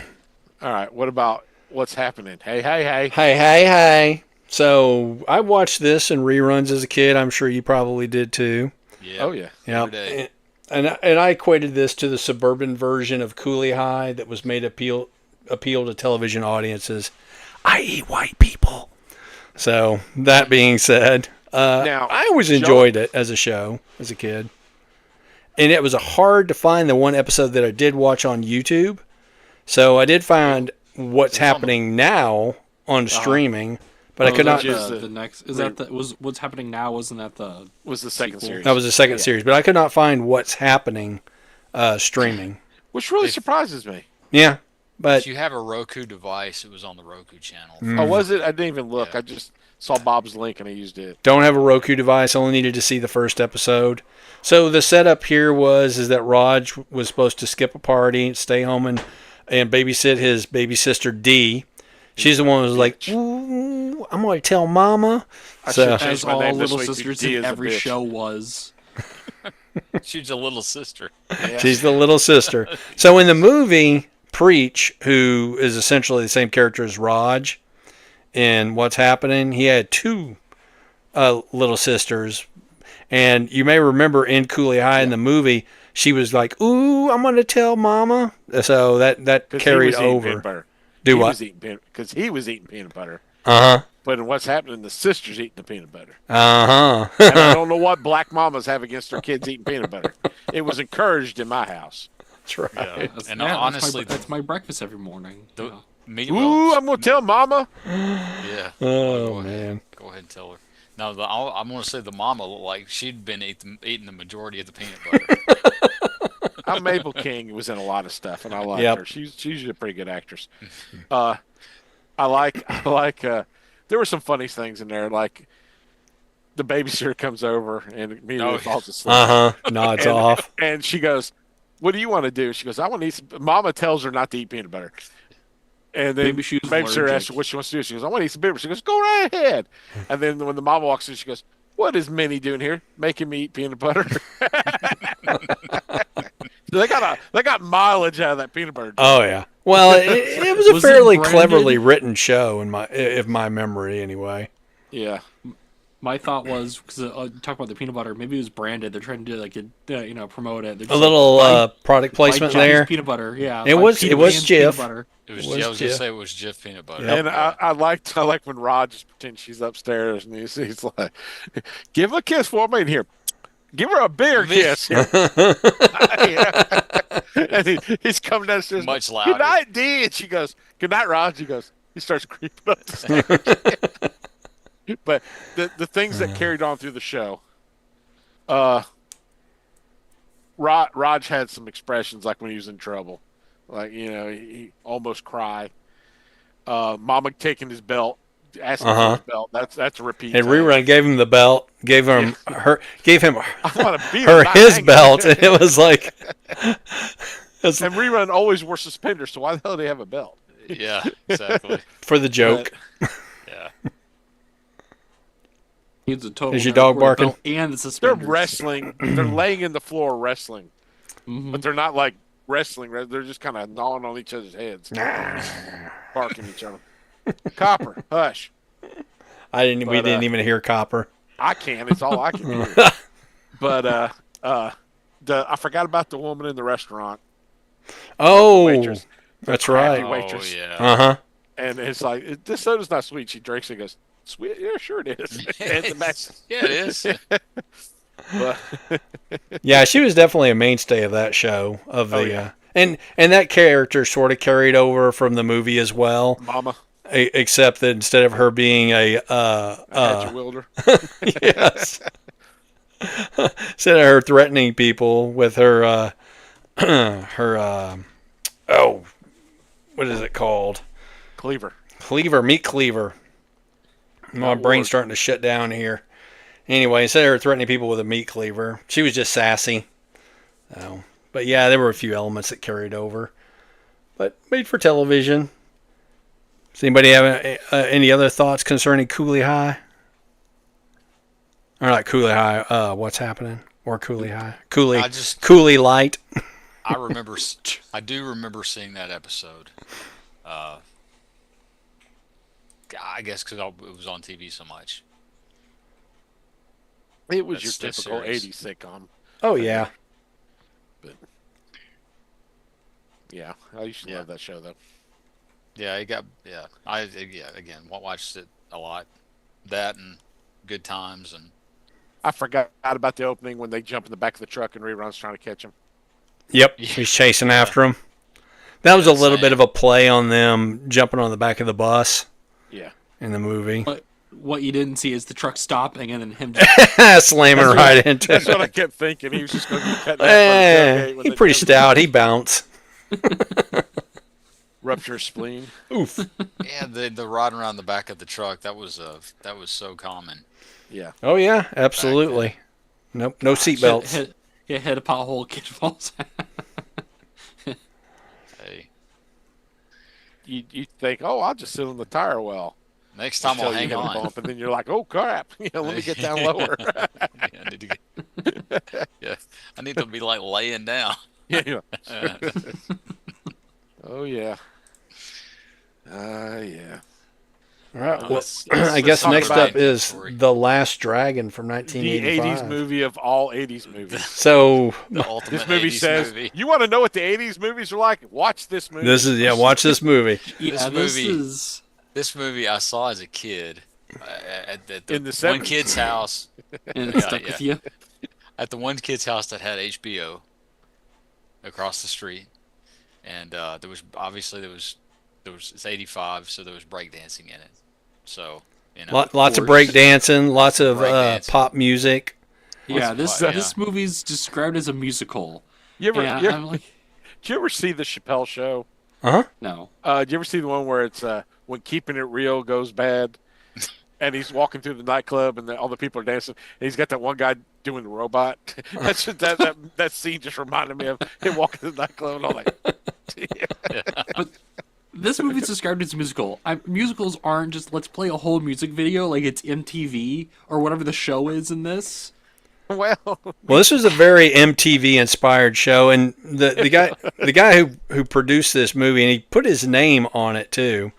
All right, what about what's happening? Hey, Hey, hey, hey. So I watched this in reruns as a kid. I'm sure you probably did too. Yeah. oh yeah, Yeah. Every day. And I equated this to the suburban version of Cooley High that was made appeal to television audiences, i.e. white people. So that being said, Now, I always enjoyed it as a show as a kid. And it was hard to find the one episode that I did watch on YouTube. So I did find what's happening now on streaming, but I could not. which is The next is that the was what's happening now? Wasn't that the was the second sequel. series. That was the second series, but I could not find what's happening streaming. which really surprises me. Yeah, but If you have a Roku device, it was on the Roku channel. Oh, was it? I didn't even look. Yeah. I just saw Bob's link and I used it. don't have a Roku device. Only needed to see the first episode. So the setup here is that Raj was supposed to skip a party, stay home and babysit his baby sister Dee. She's the one who was like, "Ooh, I'm going to tell Mama." I So should change as my all name this little week to sisters D in as a every bitch. show was. She's a little sister. Yeah. she's the little sister. So in the movie, Preach, who is essentially the same character as Raj in What's Happening, he had two little sisters. And you may remember in Cooley High in the movie, she was like, "Ooh, I'm going to tell Mama." So that 'Cause he carried was eating over. peanut butter. Do he what? Was eating because he was eating peanut butter. Uh-huh. But in what's happening, the sister's eating the peanut butter. Uh-huh. And I don't know what black mamas have against their kids eating peanut butter. It was encouraged in my house. That's right. That's, And yeah, honestly, that's my breakfast every morning. the, Yeah. me, Ooh, well, I'm gonna tell mama. yeah. Oh, Go ahead. man. Go ahead and tell her. No, I'm going to say the mama looked like she'd been eating the majority of the peanut butter. Mabel King was in a lot of stuff, and I like Yep. her. She's usually a pretty good actress. I like. There were some funny things in there, like the babysitter comes over and immediately Oh, yeah. falls asleep. Uh-huh. Nods off. And she goes, "What do you want to do?" She goes, "I want to eat some." Mama tells her not to eat peanut butter. And then Maybe she was babysitter allergic. asks her what she wants to do. She goes, "I want to eat some peanut butter." She goes, "Go right ahead." And then when the mama walks in, she goes, "What is Minnie doing here? Making me eat peanut butter?" They got mileage out of that peanut butter. Oh, yeah. Well, it was a Was it fairly branded? cleverly written show in my memory anyway. Yeah. My thought was because talk about the peanut butter. Maybe it was branded. They're trying to do like promote it. They're A just little like, product buy placement Jeff's there. Peanut butter. Yeah, It buy was Peter Jif. Pan's peanut butter. It was. Was Yeah, I was gonna Jif. say it was Jif peanut butter. Yep. And I like when Rod just pretends she's upstairs and he's like, "Give a kiss for me in here. Give her a bigger kiss." Yeah. And he's coming downstairs. Much Good louder. night, Dee. And she goes, "Good night, Rod." She goes. He starts creeping up the stairs. But the things that carried on through the show, Raj had some expressions like when he was in trouble, like he almost cry. Mama taking his belt, asking for his belt. That's a repeat. And thing. Rerun gave him the belt, gave him I want to be his belt, and it was like. And Rerun always wore suspenders, so why the hell do they have a belt? Yeah, exactly. For the joke. Yeah. He's a total. Is your dog barking? And the They're suspenders. wrestling. They're laying in the floor wrestling, Mhm. but they're not like wrestling. They're just kind of gnawing on each other's heads, barking at each other. Copper, hush. We didn't even hear Copper. I can. It's all I can hear. But I forgot about the woman in the restaurant. Oh, Waitress. that's Crappy right. waitress. Oh yeah. Uh-huh. And it's like, this soda's not sweet. She drinks it and goes, sweet? Yeah, sure it is. And the back, Yeah, it is. but, Yeah, she was definitely a mainstay of that show. yeah. And that character sort of carried over from the movie as well, Mama, except that instead of her being I had your wilder. yes, instead of her threatening people with her what is it called? Cleaver. Meat cleaver. My brain's starting to shut down here. Anyway, instead of her threatening people with a meat cleaver, she was just sassy. But yeah, there were a few elements that carried over. But made for television. Does anybody have any other thoughts concerning Cooley High? Or not Cooley High, What's Happening? Or Cooley High? Cooley Light. I do remember seeing that episode. I guess because it was on TV so much. It was That's your the typical series. 80s sitcom. Oh, yeah. But, yeah, I used to love that show, though. Yeah, again, watched it a lot. That and Good Times and I forgot about the opening when they jump in the back of the truck and Rerun's trying to catch him. Yep, he's chasing after him. That was a little same. bit of a play on them jumping on the back of the bus Yeah. in the movie. But what you didn't see is the truck stopping and then him just Slamming right into That's what I it. kept thinking. He was just going to be cutting out He's pretty stout. He bounced. Rupture spleen. Oof. yeah, the riding around the back of the truck. That was so common. Yeah. Oh, yeah, absolutely. Nope, no seatbelts. hit a pothole, kid falls. Hey, You think, oh, I'll just sit on the tire well. next time Until I'll you hang hit a on. bump, and then you're like, oh, crap. Let me get down lower. Yeah, I need to get. Yeah, I need to be like laying down. Yeah. Uh, Oh, yeah. Yeah. All right, well, let's I guess talk next about up is story. The Last Dragon from The 1985. 80s movie of all 80s movies. So The ultimate This movie 80s says, movie. you want to know what the 80s movies are like? Watch this movie. watch this movie. Yeah, this movie- is This movie I saw as a kid at In the one 70s. kid's house. and it Yeah, stuck yeah. with you. At the one kid's house that had HBO across the street, and there was it's 85, so there was breakdancing in it. So Lots of break dancing, lots of Breakdancing. pop music. Yeah, this Yeah. this movie's described as a musical. You ever, And you, I'm like, did you ever see the Chappelle Show? no. Did you ever see the one where it's when Keeping It Real goes bad, and he's walking through the nightclub and all the people are dancing, and he's got that one guy doing the robot. That's just, that scene just reminded me of him walking to the nightclub and all that. But this movie's described as a musical. Musicals aren't just let's play a whole music video like it's MTV or whatever the show is in this. Well, Well, this was a very MTV inspired show, and the guy who produced this movie, and he put his name on it too,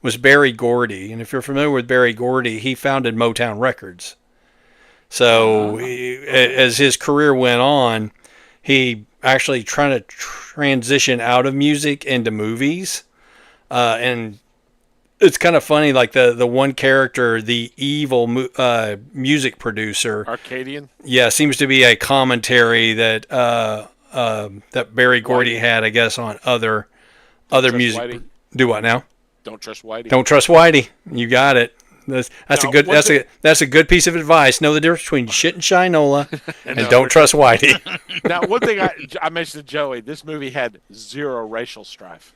was Berry Gordy. And if you're familiar with Berry Gordy, he founded Motown Records. So as his career went on, he actually tried to transition out of music into movies. And it's kind of funny, like the one character, the evil music producer, Arcadian. yeah, seems to be a commentary that that Berry Gordy Whitey. had, I guess, on other Trust music. Whitey. Do what now? Don't trust Whitey. Don't trust Whitey. You got it. That's Now, a good. one thing- That's a good piece of advice. Know the difference between shit and shinola, and don't trust Whitey. Now, one thing I mentioned to Joey, this movie had zero racial strife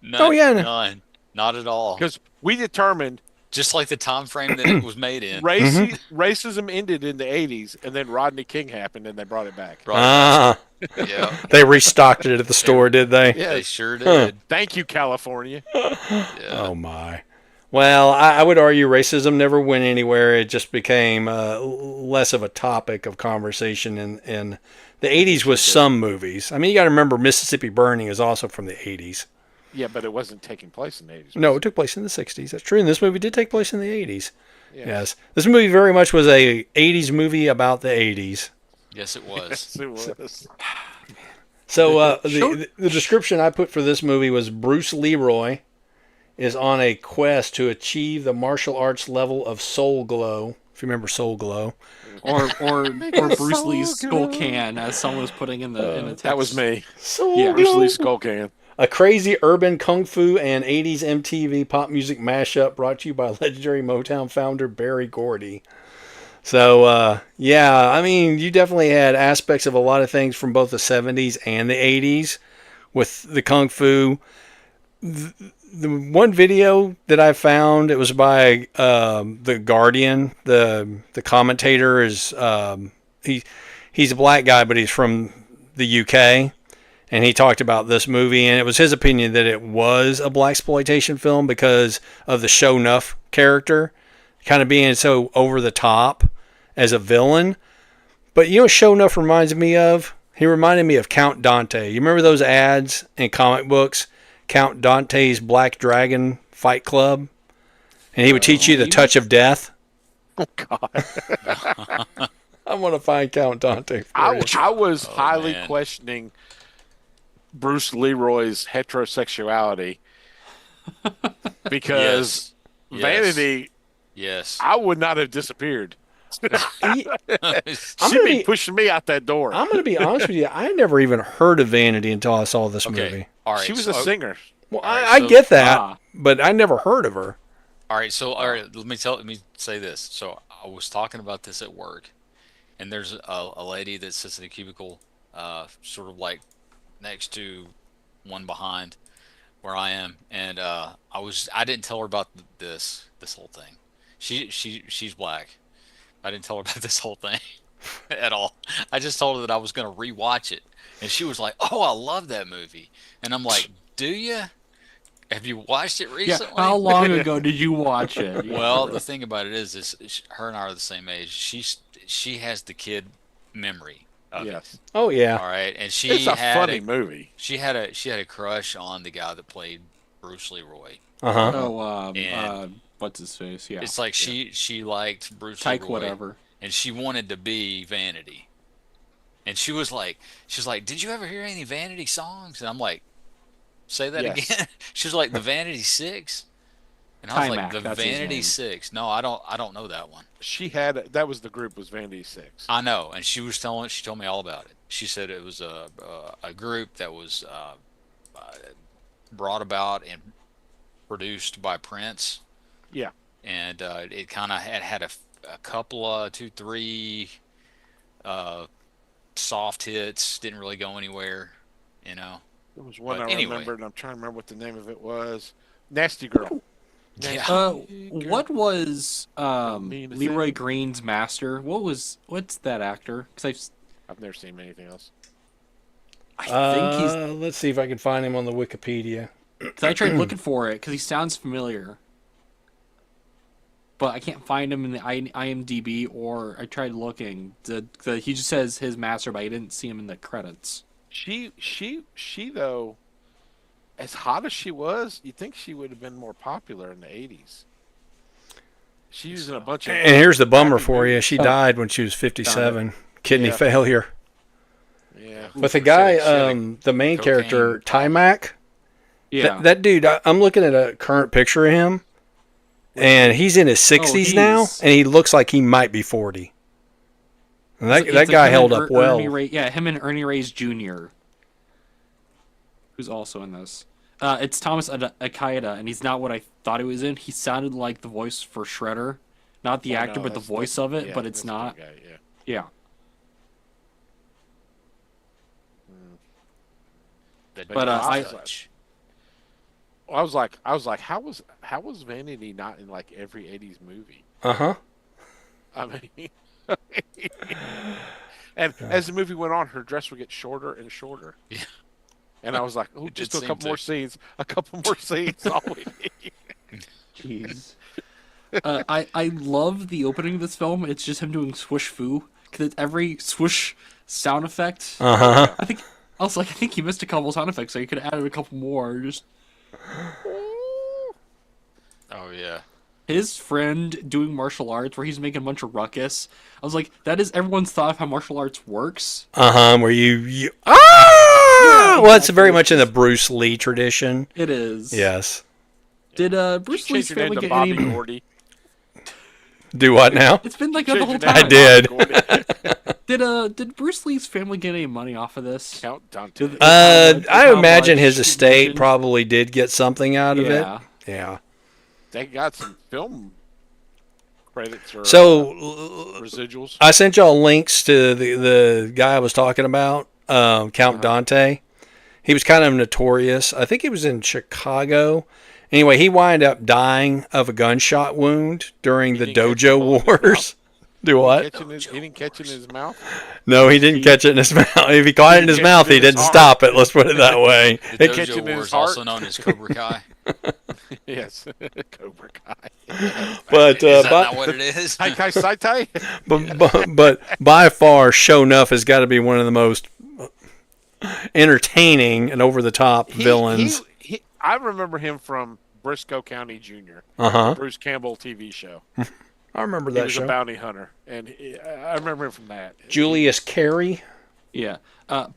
None, Oh, yeah. none, not at all. because we determined Just like the time frame that it was made in. racism ended in the 80s, and then Rodney King happened, and they brought it back. Ah, Yeah, they restocked it at the store, did they? Yeah. they sure did. Thank you, California. Yeah. Oh my. Well, I would argue racism never went anywhere. It just became less of a topic of conversation in the 80s with some movies. I mean, you got to remember Mississippi Burning is also from the 80s. Yeah, but it wasn't taking place in the 80s. No, it took place in the 60s. That's true. And this movie did take place in the 80s. Yeah. Yes. This movie very much was a 80s movie about the 80s. Yes, it was. Yes, it was. So Sure. the description I put for this movie was Bruce Leroy is on a quest to achieve the martial arts level of Soul Glow. If you remember Soul Glow. or Bruce Lee's skull can, as someone was putting in the text. That was me. Soul Yeah. Bruce Glow. Lee Skull Can. A crazy urban kung fu and 80s MTV pop music mashup brought to you by legendary Motown founder Berry Gordy. So, yeah, I mean, you definitely had aspects of a lot of things from both the 70s and the 80s with the kung fu. The one video that I found, it was by the Guardian. The commentator is he's a black guy, but he's from the UK. And he talked about this movie, and it was his opinion that it was a blaxploitation film because of the Show Nuff character, kind of being so over the top as a villain. But you know what Show Nuff reminds me of? He reminded me of Count Dante. You remember those ads in comic books? Count Dante's Black Dragon Fight Club? And he would teach you the touch of death. Oh, God. I want to find Count Dante for you. I was highly man. questioning Bruce Leroy's heterosexuality because Yes. Vanity, Yes. I would not have disappeared. I'm She'd gonna be be- pushing me out that door. I'm going to be honest with you. I never even heard of Vanity until I saw this Okay. movie. All right. She was so, a singer. Well, Alright, I so- get that, Ah. but I never heard of her. All right. So, all right. Let me say this. So, I was talking about this at work, and there's a lady that sits in a cubicle, sort of like next to one behind where I am, and I didn't tell her about this whole thing. She's black. I didn't tell her about this whole thing at all. I just told her that I was going to rewatch it, and she was like, "Oh, I love that movie," and I'm like, "Do you? Have you watched it Yeah. recently?" How long ago did you watch it? Yeah. Well, the thing about it is her and I are the same age. She has the kid memory of it. Yes. Oh yeah. All right, and she It's a had funny movie. she had a crush on the guy that played Bruce Leroy. Uh huh. Oh, And- what's his face? Yeah. It's like she liked Bruce Tyke Leroy, whatever. and she wanted to be Vanity. And she was like, "Did you ever hear any Vanity songs?" And I'm like, "Say that Yes. again." She was like, "The Vanity Six," and I was like, Timac, "The that's his Vanity name. Six." No, I don't know that one. She had that was the group was Vanity Six. I know, and she told me all about it. She said it was a group that was brought about and produced by Prince, Yeah. and it kind of had a couple of 2-3 soft hits. Didn't really go anywhere, you know. There was one But I anyway. remembered, and I'm trying to remember what the name of it was. Nasty Girl. Yeah. What was Mean to Leroy say. Green's master? What's that actor? Because I've never seen anything else. I think he's. Let's see if I can find him on the Wikipedia. Cause I tried looking for it because he sounds familiar, but I can't find him in the IMDb. Or I tried looking. He just says his master, but I didn't see him in the credits. She though, as hot as she was, you'd think she would have been more popular in the 80s. She's in a bunch of. And here's the bummer happy for you. movies. She died when she was 57. Kidney Yeah. failure. Yeah. With the guy, the main Cocaine character, problem. Timac. Yeah. That dude, I'm looking at a current picture of him, and he's in his 60s now, he's- and he looks like he might be 40. And that It's like guy him held and up well. him and Ernie Reyes Jr., who's also in this. It's Thomas Akita, and he's not what I thought he was in. He sounded like the voice for Shredder. Not the actor, but the voice of it, but it's not. Guy, yeah. Yeah. But, I was like, how was Vanity not in like every '80s movie? Uh-huh. I mean, and as the movie went on, her dress would get shorter and shorter. Yeah. And I was like, oh, It just did do a couple seem more to. scenes. A couple more scenes. All we need. Jeez. I love the opening of this film. It's just him doing swoosh foo, because it's every swoosh sound effect. Uh-huh. I think he missed a couple sound effects, so he could have added a couple more. Just Oh yeah. his friend doing martial arts, where he's making a bunch of ruckus. I was like, that is everyone's thought of how martial arts works. Uh-huh, where you ah! Yeah, Well, it's exactly. very much in the Bruce Lee tradition. It is. Yes. Did Bruce Change Lee's your name family to get Bobby any? Gordy. Do what now? It's been like that the whole Change your time. name to I did. Bobby Gordy. Did Bruce Lee's family get any money off of this? Count Dante. I imagine his much estate mentioned. probably did get something out of Yeah. it. Yeah. They got some film credits or So residuals. I sent y'all links to the guy I was talking about, Count Dante. He was kind of notorious. I think he was in Chicago. Anyway, he wound up dying of a gunshot wound during the didn't catch the Dojo bullet in his Wars. Do what? He didn't catch it in his mouth. No, he didn't catch it in his mouth. If he caught it in his catch mouth, it he in his didn't heart. stop it. Let's put it that way. The catch Dojo him in War his is also heart. known as Cobra Kai. Yes, Cobra Kai. But Is that not what it is? Haikai Saitai. but by far, Show Nuff has got to be one of the most entertaining and over the top villains. I remember him from Briscoe County Jr., Uh-huh. Bruce Campbell TV show. I remember He that was show. a bounty hunter, and I remember him from that. Julius Carey. Yeah.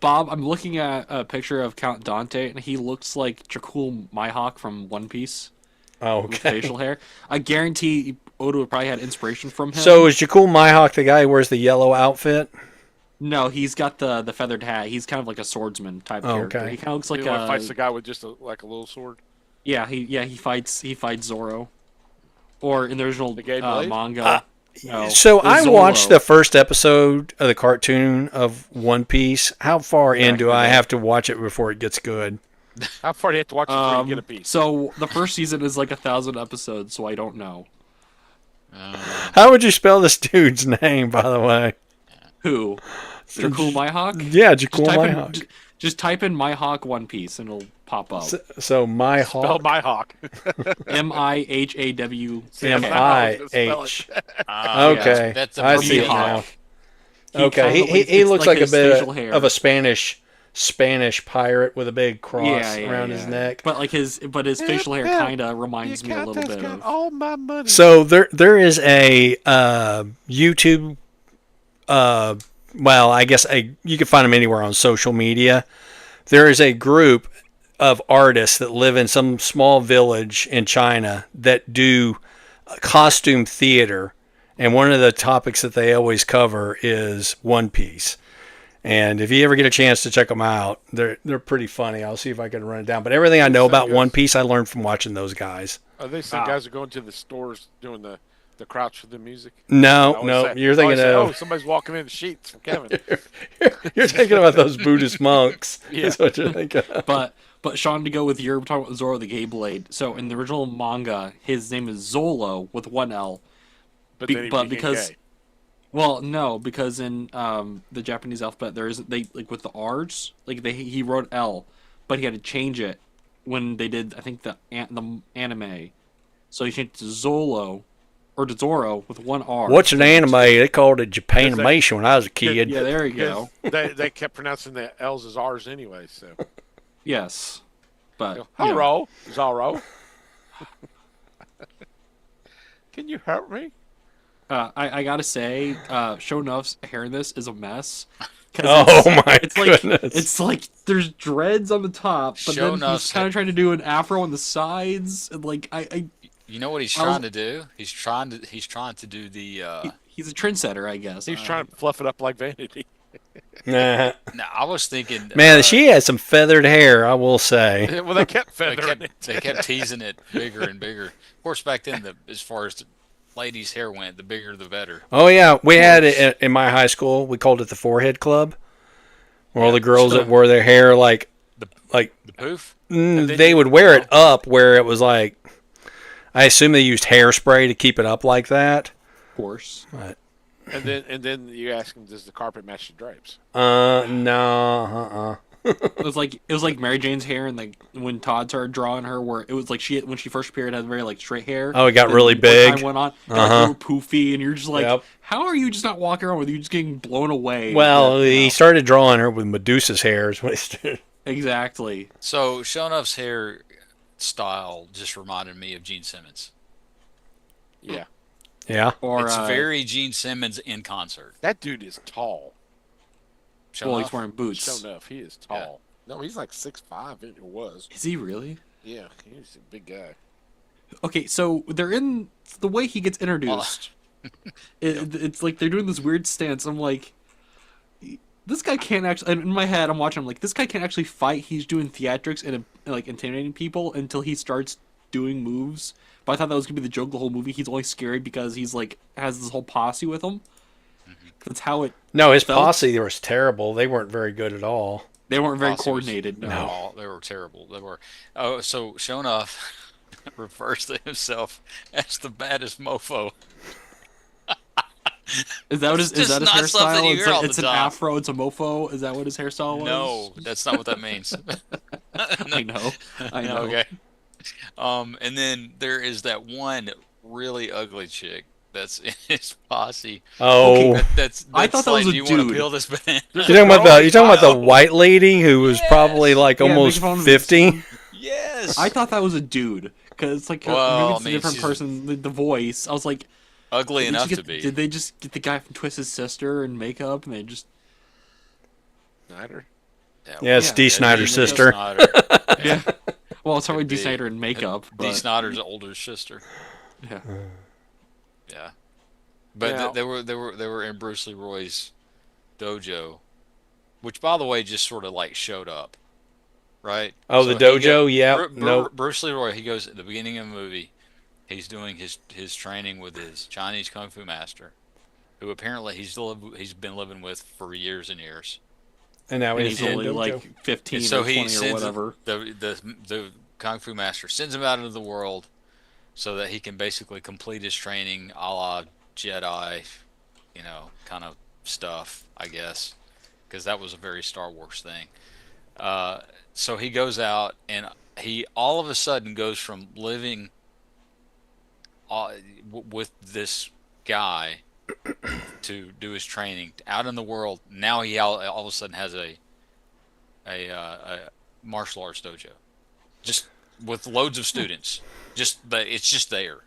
Bob, I'm looking at a picture of Count Dante, and he looks like Jakul Mihawk from One Piece Oh, with okay. facial hair. I guarantee Oda probably had inspiration from him. So is Jakul Mihawk the guy who wears the yellow outfit? No, he's got the feathered hat. He's kind of like a swordsman type character. okay. He kind of looks He like fights the guy with just like a little sword. Yeah, he fights Zoro. Or in the original gay blade? manga. no, So it's I Zoro. watched the first episode of the cartoon of One Piece. How far in do I have to watch it before it gets good? How far do you have to watch it before you get a piece? So the first season is like 1,000 episodes, so I don't know. How would you spell this dude's name, by the way? Who? Jakul Mihawk? Yeah, Just Jakul type Mihawk. in just type in Mihawk One Piece and it'll pop up. So my Spell hawk. my hawk. MIHAW. M-I-H. Ah, Okay, That's a I see it Bermuda. now. Okay, kinda he looks like a his bit facial hair. of a Spanish pirate with a big cross Yeah, around his neck. But like his facial hair kind of reminds me a little bit of. all my money. So there is a YouTube. Well, I guess you can find them anywhere on social media. There is a group of artists that live in some small village in China that do costume theater, and one of the topics that they always cover is One Piece. And if you ever get a chance to check them out, they're pretty funny. I'll see if I can run it down. But everything I know about One Piece, I learned from watching those guys. Are they some guys are going to the stores doing the crouch for the music? No, I always no, say- you're I thinking always say, of oh, somebody's walking in the sheets from Kevin. you're thinking about those Buddhist monks. Yeah. That's what you're thinking of. But Sean, to go with your talking about Zoro the Gay Blade. So in the original manga, his name is Zolo with one L. But Be- then he but became because- gay. Well, no, because in the Japanese alphabet there isn't they like with the R's like he wrote L, but he had to change it when they did I think the anime, so he changed it to Zolo or to Zoro with one R. What's an anime? They called it Japanimation when I was a kid. Yeah, there you go. They kept pronouncing the L's as R's anyway. So Yes, but you know, Haro, Zorro. Can you help me? I gotta say, Sho'nuff's hair in this is a mess. 'Cause Oh my it's like goodness! it's like there's dreads on the top, but then he's Sho'nuff's kind of trying to do an afro on the sides, and like You know what he's I was- trying to do? He's trying to do the. he's a trendsetter, I guess. He's trying to fluff it up like vanity. Nah. No, I was thinking. Man, she has some feathered hair, I will say. Well, they kept They feathering kept, it. they kept teasing it bigger and bigger. Of course, back then, as far as the ladies' hair went, the bigger the better. Oh yeah, we had it in my high school. We called it the forehead club, where all the girls that wore their hair like The like poof. they would wear it up where it was like. I assume they used hairspray to keep it up like that. Of course. But, And then you ask him, does the carpet match the drapes? no, It was like Mary Jane's hair, and like when Todd started drawing her, where it was like when she first appeared had very like straight hair. Oh, it got Then really when big. Time went on, it got like, a little poofy, and you're just like, Yep. how are you just not walking around with you just getting blown away? Well, You he know? started drawing her with Medusa's hairs when he started. Exactly. So Sho'nuff's hair style just reminded me of Gene Simmons. Yeah. Yeah. Or It's very Gene Simmons in concert. That dude is tall. well, he's Sho'nuff? wearing boots. Show enough. He is tall. No, he's like 6'5", it was. Is he really? Yeah, he's a big guy. Okay, so they're in the way he gets introduced. It's like they're doing this weird stance. I'm like, this guy can't actually. In my head, I'm watching. I'm like, this guy can't actually fight. He's doing theatrics and like intimidating people until he starts doing moves. But I thought that was gonna be the joke of the whole movie. He's only scared because he's like has this whole posse with him. That's how it. No, his felt. posse was terrible. They weren't very good at all. They weren't very Posse was- coordinated. No. No, they were terrible. They were. Oh, so Sho'nuff refers to himself as the baddest mofo. Is that what his, It's is that his just not something hairstyle? you It's, hear all like, the it's an time. afro. It's a mofo. Is that what his hairstyle was? No, that's not what that means. I know. I know. Okay. And then there is that one really ugly chick that's in his posse. Oh, That's I thought that like, was a do you want to dude. peel this banana? you're talking about the white lady who was probably like Yeah, almost making fun of 50. Yes. I thought that was a dude because it's like Well, maybe it's I mean, a different she's- person. The voice. I was like, Ugly did enough you to get- be. Did they just get the guy from Twisted's sister in makeup and they just? Snyder. Yeah, it's Yeah, Dee Snider's sister. Snyder. Yeah. Well, it's probably Could D. be. Snyder in makeup. Dee But, Snider's older sister. yeah. Yeah. But Now- they were in Bruce Leroy's dojo, which by the way just sort of like showed up, right? Oh, the dojo? Yeah, Bru- no. Bruce Leroy. He goes at the beginning of the movie. He's doing his training with his Chinese kung fu master, who apparently he's been living with for years and years. And now And he's he's in only dojo. like 15 And so or 20 he or sends whatever. the kung fu master sends him out into the world so that he can basically complete his training, a la Jedi, kind of stuff, I guess, because that was a very Star Wars thing. So he goes out and he all of a sudden goes from living with this guy to do his training out in the world. Now he all of a sudden has a martial arts dojo, just with loads of students. It's just there.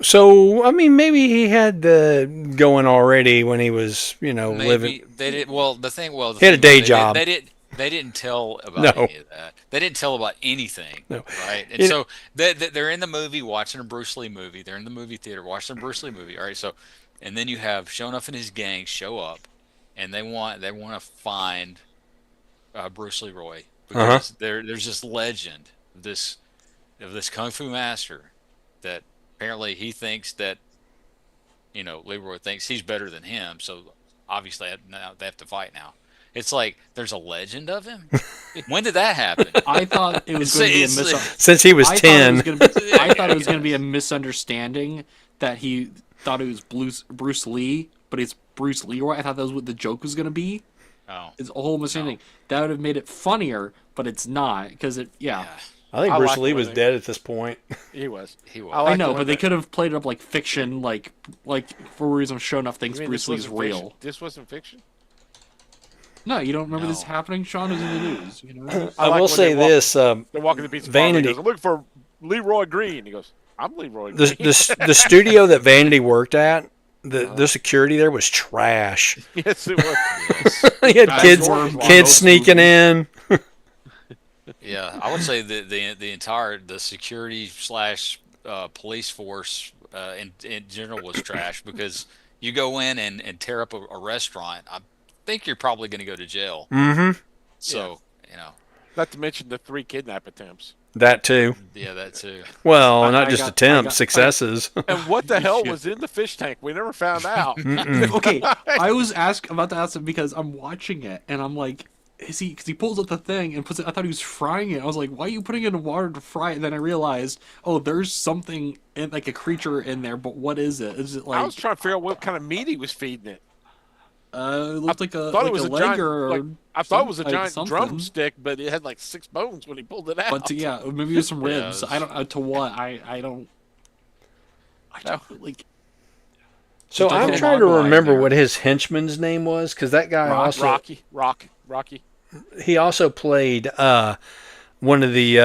So, I mean, maybe he had the going already when he was, living. Maybe they did. Well, the thing had a day job. They didn't tell about No. any of that. They didn't tell about anything. No. Right. And It- so they're in the movie watching a Bruce Lee movie. They're in the movie theater watching a Bruce Lee movie. All right. So, and then you have Sho'nuff and his gang show up, and they want to find Bruce Leroy because there's this legend of this kung fu master that apparently he thinks that Leroy thinks he's better than him. So obviously now they have to fight now. It's like there's a legend of him. When did that happen? I thought it was going to be a Since he was 10. I thought it was going to be a misunderstanding that he thought it was Bruce Lee, but it's Bruce Leroy. I thought that was what the joke was going to be. Oh, It's a whole misunderstanding. That would have made it funnier, but it's not because yeah. I think I Bruce like Lee the was way- dead at this point. He was. He was. I I like know, the way but they that- could have played it up like fiction, like for reason show enough things You mean Bruce this Lee's wasn't real. fiction? This wasn't fiction? No, you don't remember this No. happening? Sean was in the news. I like will when say they walk- this. They're walking the pizza parlor. Vanity. He goes, look for Leroy Green. He goes, I'm Leroy. The studio that Vanity worked at, the security there was trash. Yes, it was. He had Guys were on kids those sneaking movies. in. Yeah, I would say the entire security slash police force in general was trash because you go in and tear up a restaurant. I think you're probably going to go to jail. Mm-hmm. So you know, Not to mention the 3 kidnap attempts. That too. yeah, that too. Well, I not just got- attempts, successes. And what the hell was in the fish tank? We never found out. Okay, I was about to ask him because I'm watching it and I'm like, is he? Because he pulls up the thing and puts it. I thought he was frying it. I was like, why are you putting it in water to fry it? And then I realized, oh, there's something in, like a creature in there. But what is it? Is it like? I was trying to figure out what kind of meat he was feeding it. It looked like a Thought like it was a a leg giant. or. I thought it was a like giant something. drumstick, but it had like 6 bones when he pulled it out. But yeah, maybe with some Yeah, it ribs. was- I don't. To what? I don't. Like. So Just a I'm little trying to Mogwai remember there. what his henchman's name was, because that guy also Rocky. he also played one of the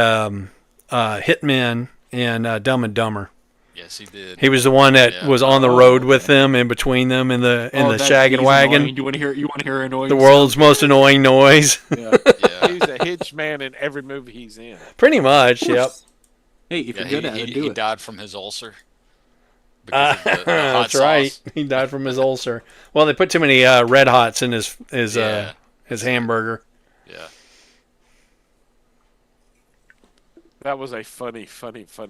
hitmen in Dumb and Dumber. Yes, he did. He was the one that Yeah. was on the road with them, in between them, in the that- shaggin' he's wagon. annoying. You want to hear? You want to hear annoying? The world's most annoying noise. Yeah. Yeah, He's a hitchman in every movie he's in. Pretty much. Yep. Hey, if yeah, you're good at it, do he it. died from his ulcer. Because of the hot That's sauce. right. He died from his ulcer. Well, they put too many red hots in his Yeah. his hamburger. Yeah. That was a funny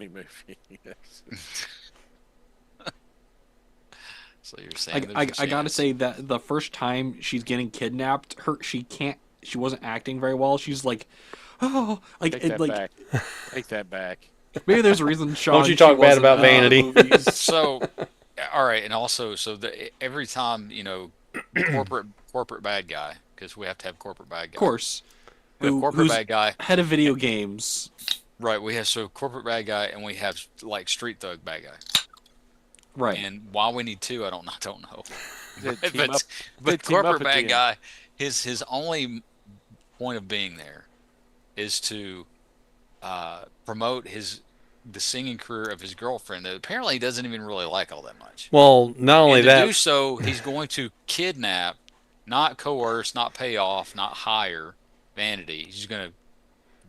movie. So you're saying I there's a gotta chance. say that the first time she's getting kidnapped, she wasn't acting very well. She's like, oh, like Take it, that like back. Take that back. maybe there's a reason. Sean, you she talk bad wasn't, about Vanity. movies. So, all right, and also, every time corporate bad guy, because we have to have corporate bad guy. Of course, We have corporate who's bad guy, head of video games. right? We have corporate bad guy, and we have like street thug bad guy. Right. And why we need two, I don't know. They team but up- they but team up corporate at the bad end. guy, his only point of being there is to promote the singing career of his girlfriend that apparently he doesn't even really like all that much. Well, not only And to that, do so, he's going to kidnap, not coerce, not pay off, not hire Vanity.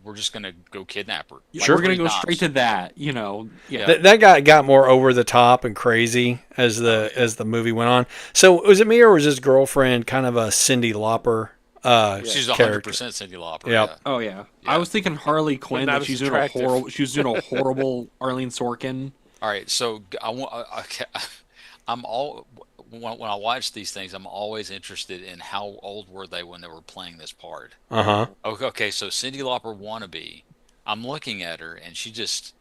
We're just gonna go kidnap her. Like Sure. We're gonna three go times. straight to that. You know. Yeah. that guy got more over the top and crazy as the movie went on. So was it me or was his girlfriend kind of a Cyndi Lauper? She's character? 100% Cindy Lauper. Yep. Yeah. Oh yeah. Yeah. I was thinking Harley Quinn. not That as she's attractive. doing a horrible Arlene Sorkin. All right. So when I watch these things, I'm always interested in how old were they when they were playing this part. Uh huh. Okay, so Cyndi Lauper wannabe. I'm looking at her, and it's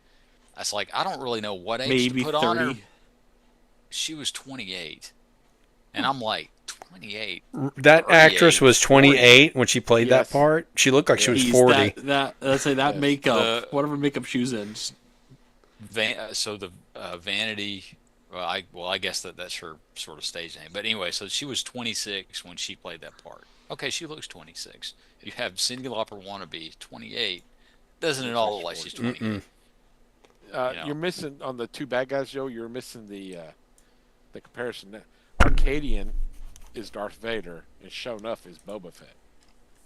like I don't really know what age Maybe to put on her. 30. She was 28, and I'm like 28. That 38, actress was 28 when she played Yes. that part. She looked like she was Jeez, 40. That let's say that Yes. makeup, whatever makeup she was in. Just, Vanity. Well, I guess that's her sort of stage name. But anyway, so she was 26 when she played that part. Okay, she looks 26. You have Cyndi Lauper wannabe 28. Doesn't at all look like she's 28. Mm-mm. know. You're missing on the two bad guys, Joe. You're missing the comparison. Arcadian is Darth Vader, and Sho'nuff is Boba Fett.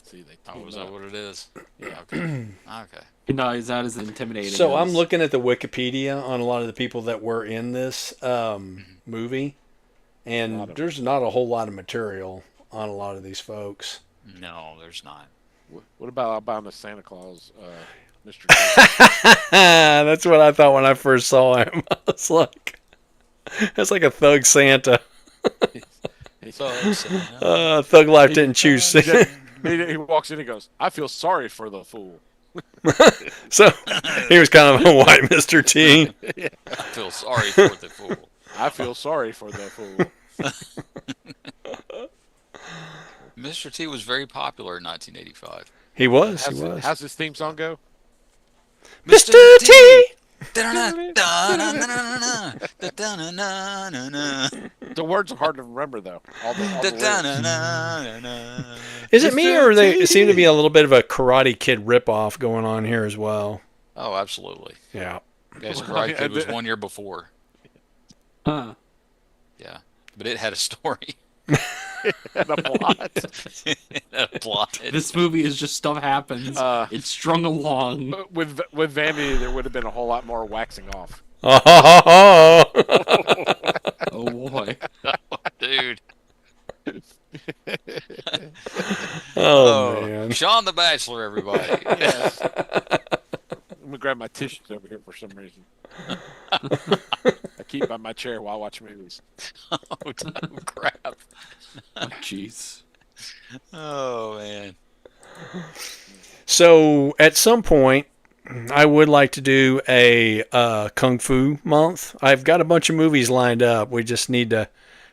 See, they Oh, team is that up. what it is? Yeah. Okay. Okay. no, is that as intimidating? So I'm as- looking at the Wikipedia on a lot of the people that were in this movie, and there's not a whole lot of material on a lot of these folks. No, there's not. What about Albino Santa Claus, Mr. T? That's what I thought when I first saw him. I was like, that's like a thug Santa. Thug Life didn't choose. He walks in and goes, "I feel sorry for the fool." So he was kind of a white Mr. T. I feel sorry for the fool. I feel sorry for the fool. Mr. T was very popular in 1985. He was. He was. How's his theme song go? Mr. T. The words are hard to remember though. All the lyrics. Is it me or they seem to be a little bit of a Karate Kid ripoff going on here as well? Oh, absolutely. Yeah. Yes, Karate Kid was 1 year before. Huh. Yeah, but it had a story. The plot. A plot. This movie is just stuff happens. It's strung along. With Vanity, there would have been a whole lot more waxing off. Oh, Oh boy. Dude. man. Sean the Bachelor, everybody. Yes. I'm gonna grab my tissues over here for some reason. I keep by my chair while I watch movies. Oh, crap. Oh, jeez. Oh, man. So at some point, I would like to do a Kung Fu month. I've got a bunch of movies lined up. We just need to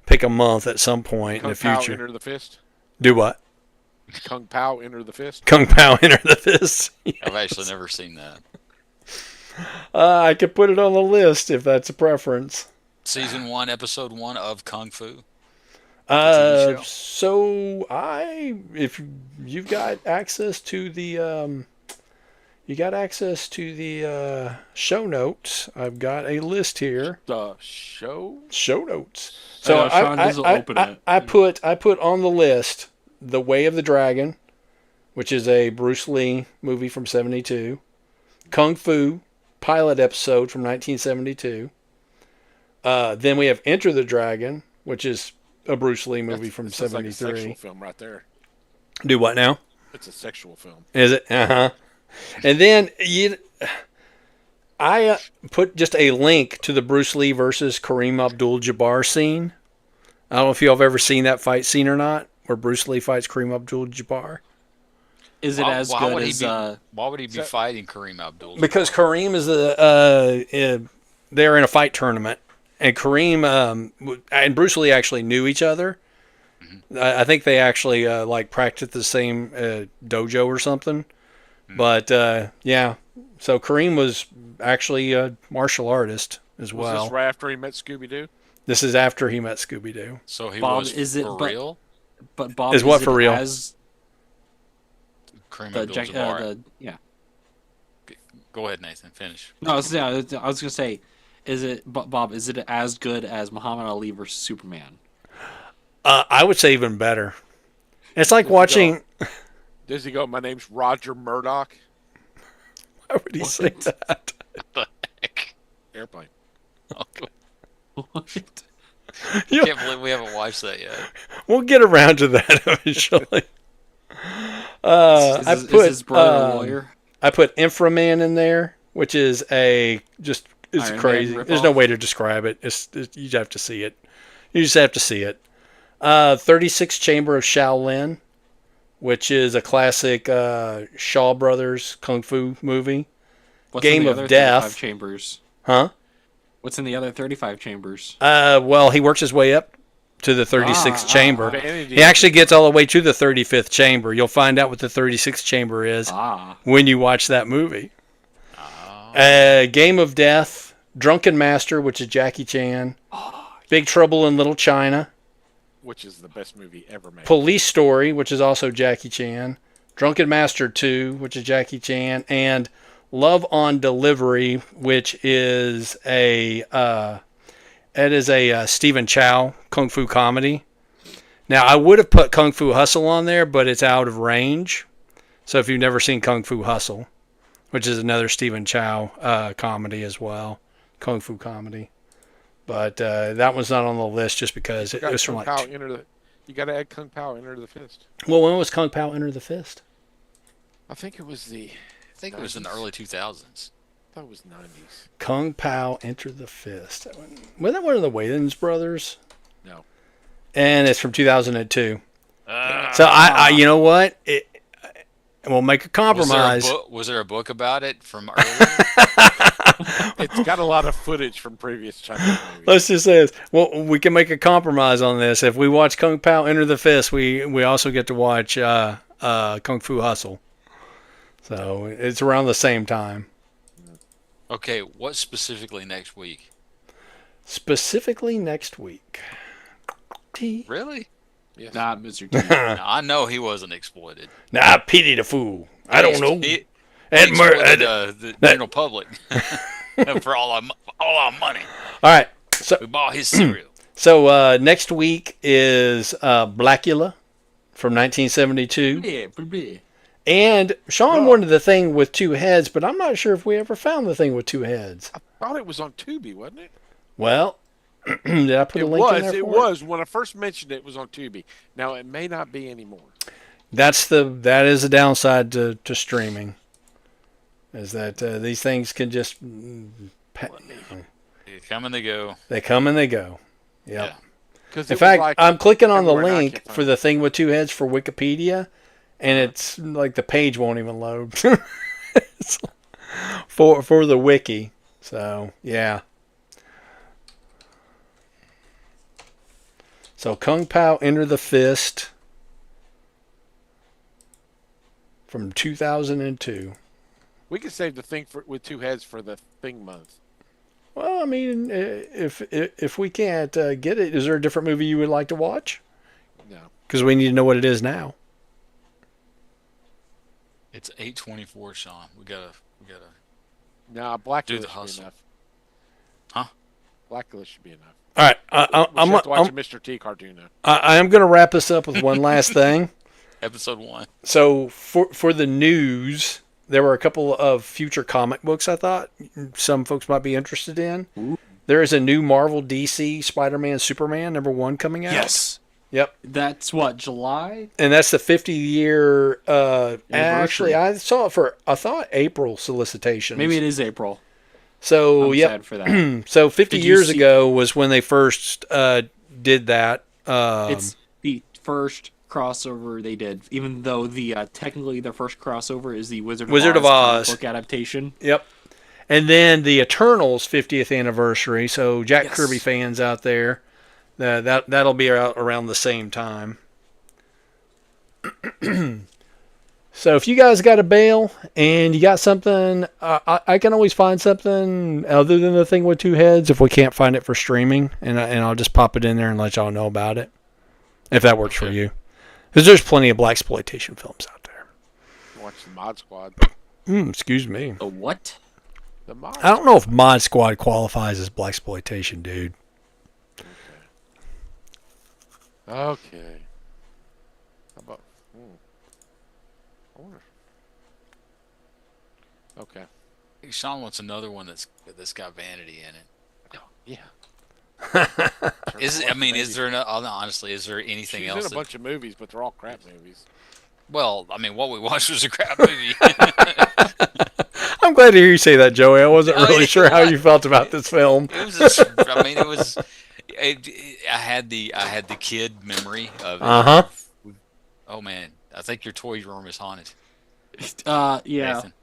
pick a month at some point in the Kung Pao, future. Enter the Fist. Do what? Kung Pao, Enter the Fist. Kung Pao Enter the Fist. I've actually never seen that. I could put it on the list if that's a preference. Season 1, Episode 1 of Kung Fu. TV show. So if you've got access to the show notes, I've got a list here. The show. Show notes. I So know, Sean doesn't open it. I put on the list The Way of the Dragon, which is a Bruce Lee movie from '72, Kung Fu pilot episode from 1972. Then we have Enter the Dragon, which is a Bruce Lee movie from That's like a '73. sexual film right there. Do what now? It's a sexual film. Is it? Uh-huh. And then I put just a link to the Bruce Lee versus Kareem Abdul-Jabbar scene. I don't know if y'all have ever seen that fight scene or not, where Bruce Lee fights Kareem Abdul-Jabbar. Is it as good as... Why would he be fighting Kareem Abdul? Because Kareem is they're in a fight tournament, and Kareem and Bruce Lee actually knew each other. I think they actually practiced the same dojo or something. But yeah, so Kareem was actually a martial artist as well. Was this right after he met Scooby-Doo? This is after he met Scooby-Doo. So he Bob, was is it, for but- real? But Bob, Is what it for real? As Kareem the, Abdul-Jabbar. yeah. Go ahead, Nathan. Finish. No, I was gonna say, is it, Bob? Is it as good as Muhammad Ali versus Superman? I would say even better. It's like watching. Does he go, my name's Roger Murdoch? Why would he say that? What the heck? Airplane. What? You- Can't believe we haven't watched that yet. We'll get around to that eventually. Is his brother a lawyer? I put Inframan in there, which is it's Iron Man crazy. ripoff? There's no way to describe it. You just have to see it. You just have to see it. 36 Chamber of Shaolin, which is a classic Shaw Brothers kung fu movie. What's Game in the of other Death. 35 chambers? Huh? What's in the other 35 chambers? Well, he works his way up to the 36th chamber. Vanity. He actually gets all the way to the 35th chamber. You'll find out what the 36th chamber is when you watch that movie. Game of Death, Drunken Master, which is Jackie Chan, Big Trouble in Little China, Which is the best movie ever made. Police Story, which is also Jackie Chan, Drunken Master 2, which is Jackie Chan, and Love on Delivery, which is a Stephen Chow kung fu comedy. Now, I would have put Kung Fu Hustle on there, but it's out of range. So if you've never seen Kung Fu Hustle, which is another Stephen Chow comedy as well, kung fu comedy. But that one's not on the list just because it was from You got to add Kung Pao, Enter the Fist. Well, when was Kung Pao Enter the Fist? I think it was I think it was in the early 2000s. I thought it was 90s. Kung Pao Enter the Fist. Wasn't that one of the Wayans brothers? No. And it's from 2002. So I you know what? We'll make a compromise. Was there a book about it from earlier? It's got a lot of footage from previous Chinese movies. Let's just say this. Well, we can make a compromise on this. If we watch Kung Pao Enter the Fist, we also get to watch Kung Fu Hustle. So it's around the same time. Okay, what specifically next week? Specifically next week. Really? Yes. Not Mr. T. Now, I know he wasn't exploited. Nah, pity the fool. I don't know. He Ed Mur- exploited the general public. for all our money. All right. So We bought his cereal. next week is Blackula from 1972. Yeah, baby. And Sean wanted the thing with two heads, but I'm not sure if we ever found the thing with two heads. I thought it was on Tubi, wasn't it? Well, did I put a link in there for It was. When I first mentioned it, it was on Tubi. Now, it may not be anymore. That is a downside to streaming, is that these things can just They come and they go. they come and they go. Yep. Yeah. 'Cause In it was fact, like I'm clicking on the everywhere, and I link can't find for it. the thing with two heads for Wikipedia, and it's like the page won't even load for the wiki. So yeah. So Kung Pao Enter the Fist from 2002. We could save the thing with two heads for the thing month. Well, I mean, if we can't get it, is there a different movie you would like to watch? No. Because we need to know what it is now. It's 8:24, Sean. We gotta. Nah, Blacklist Do the should be hustle. enough. Huh? Blacklist should be enough. All right, We should have to watch a Mr. T cartoon now. I am going to wrap this up with one last thing. Episode 1. So for the news, there were a couple of future comic books I thought some folks might be interested in. Ooh. There is a new Marvel DC Spider-Man Superman #1 coming out. Yes. Yep. That's what, July? And that's the 50-year. Anniversary. Actually, I thought April solicitation. Maybe it is April. So I'm yep. sad for that. So 50 Did you years see- ago was when they first did that. It's the first crossover they did, even though the technically their first crossover is the Wizard of Oz. comic book adaptation. Yep. And then the Eternals 50th anniversary. So Jack Yes. Kirby fans out there, that'll be out around the same time. So if you guys got a bail and you got something, I can always find something other than the thing with two heads if we can't find it for streaming, and I'll just pop it in there and let y'all know about it, if that works for you. Because there's plenty of blaxploitation films out there. Watch the Mod Squad. Excuse me. The what? The Mod I don't know if Mod Squad qualifies as blaxploitation, dude. Okay. How about? I wonder. Okay. Sean wants another one that's got vanity in it. Yeah. Is there honestly, is there anything She's else? in a bunch of movies, but they're all crap movies. Well, I mean, what we watched was a crap movie. I'm glad to hear you say that, Joey. I wasn't Oh, really yeah, sure how what? you felt about this film. It was just, I mean, it was. I had the kid memory of it. Uh-huh. Oh man, I think your toy room is haunted. Yeah. Nathan.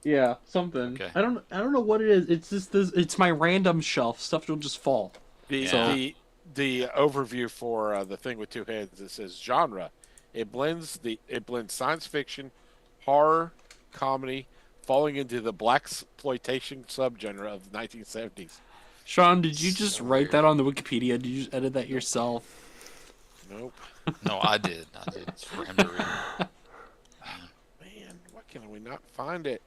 Yeah, something. Okay. I don't know what it is. It's just this. It's my random shelf. Stuff will just fall. The overview for the thing with two heads, it says genre. It blends science fiction, horror, comedy, falling into the blaxploitation subgenre of the 1970s. Sean, did you just So write weird. that on the Wikipedia? Did you just edit that yourself? Nope. No, I did. It's for him to read. Man, why can we not find it?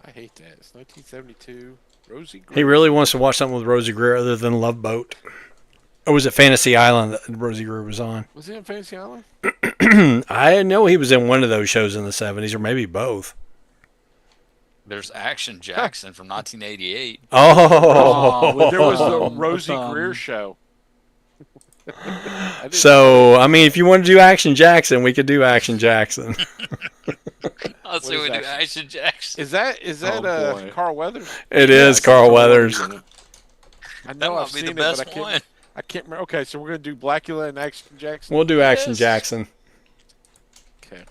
I hate that. It's 1972. Rosie Gray. He really wants to watch something with Rosie Greer other than Love Boat. Or was it Fantasy Island that Rosie Greer was on? Was he on Fantasy Island? I know he was in one of those shows in the 70s, or maybe both. There's Action Jackson from 1988. Oh. There was the with, Rosie Greer show. I didn't- So, I mean, if you want to do Action Jackson, we could do Action Jackson. I'll say is we do Action? Action Jackson. is that Oh, boy. Carl Weathers? It Yeah, is it's Carl Carl Weathers. Weathers in it. I That know I've might be seen the it, best but I can't. one. I can't remember. Okay, so we're gonna do Blackula and Action Jackson. We'll do Action Yes. Jackson. Okay.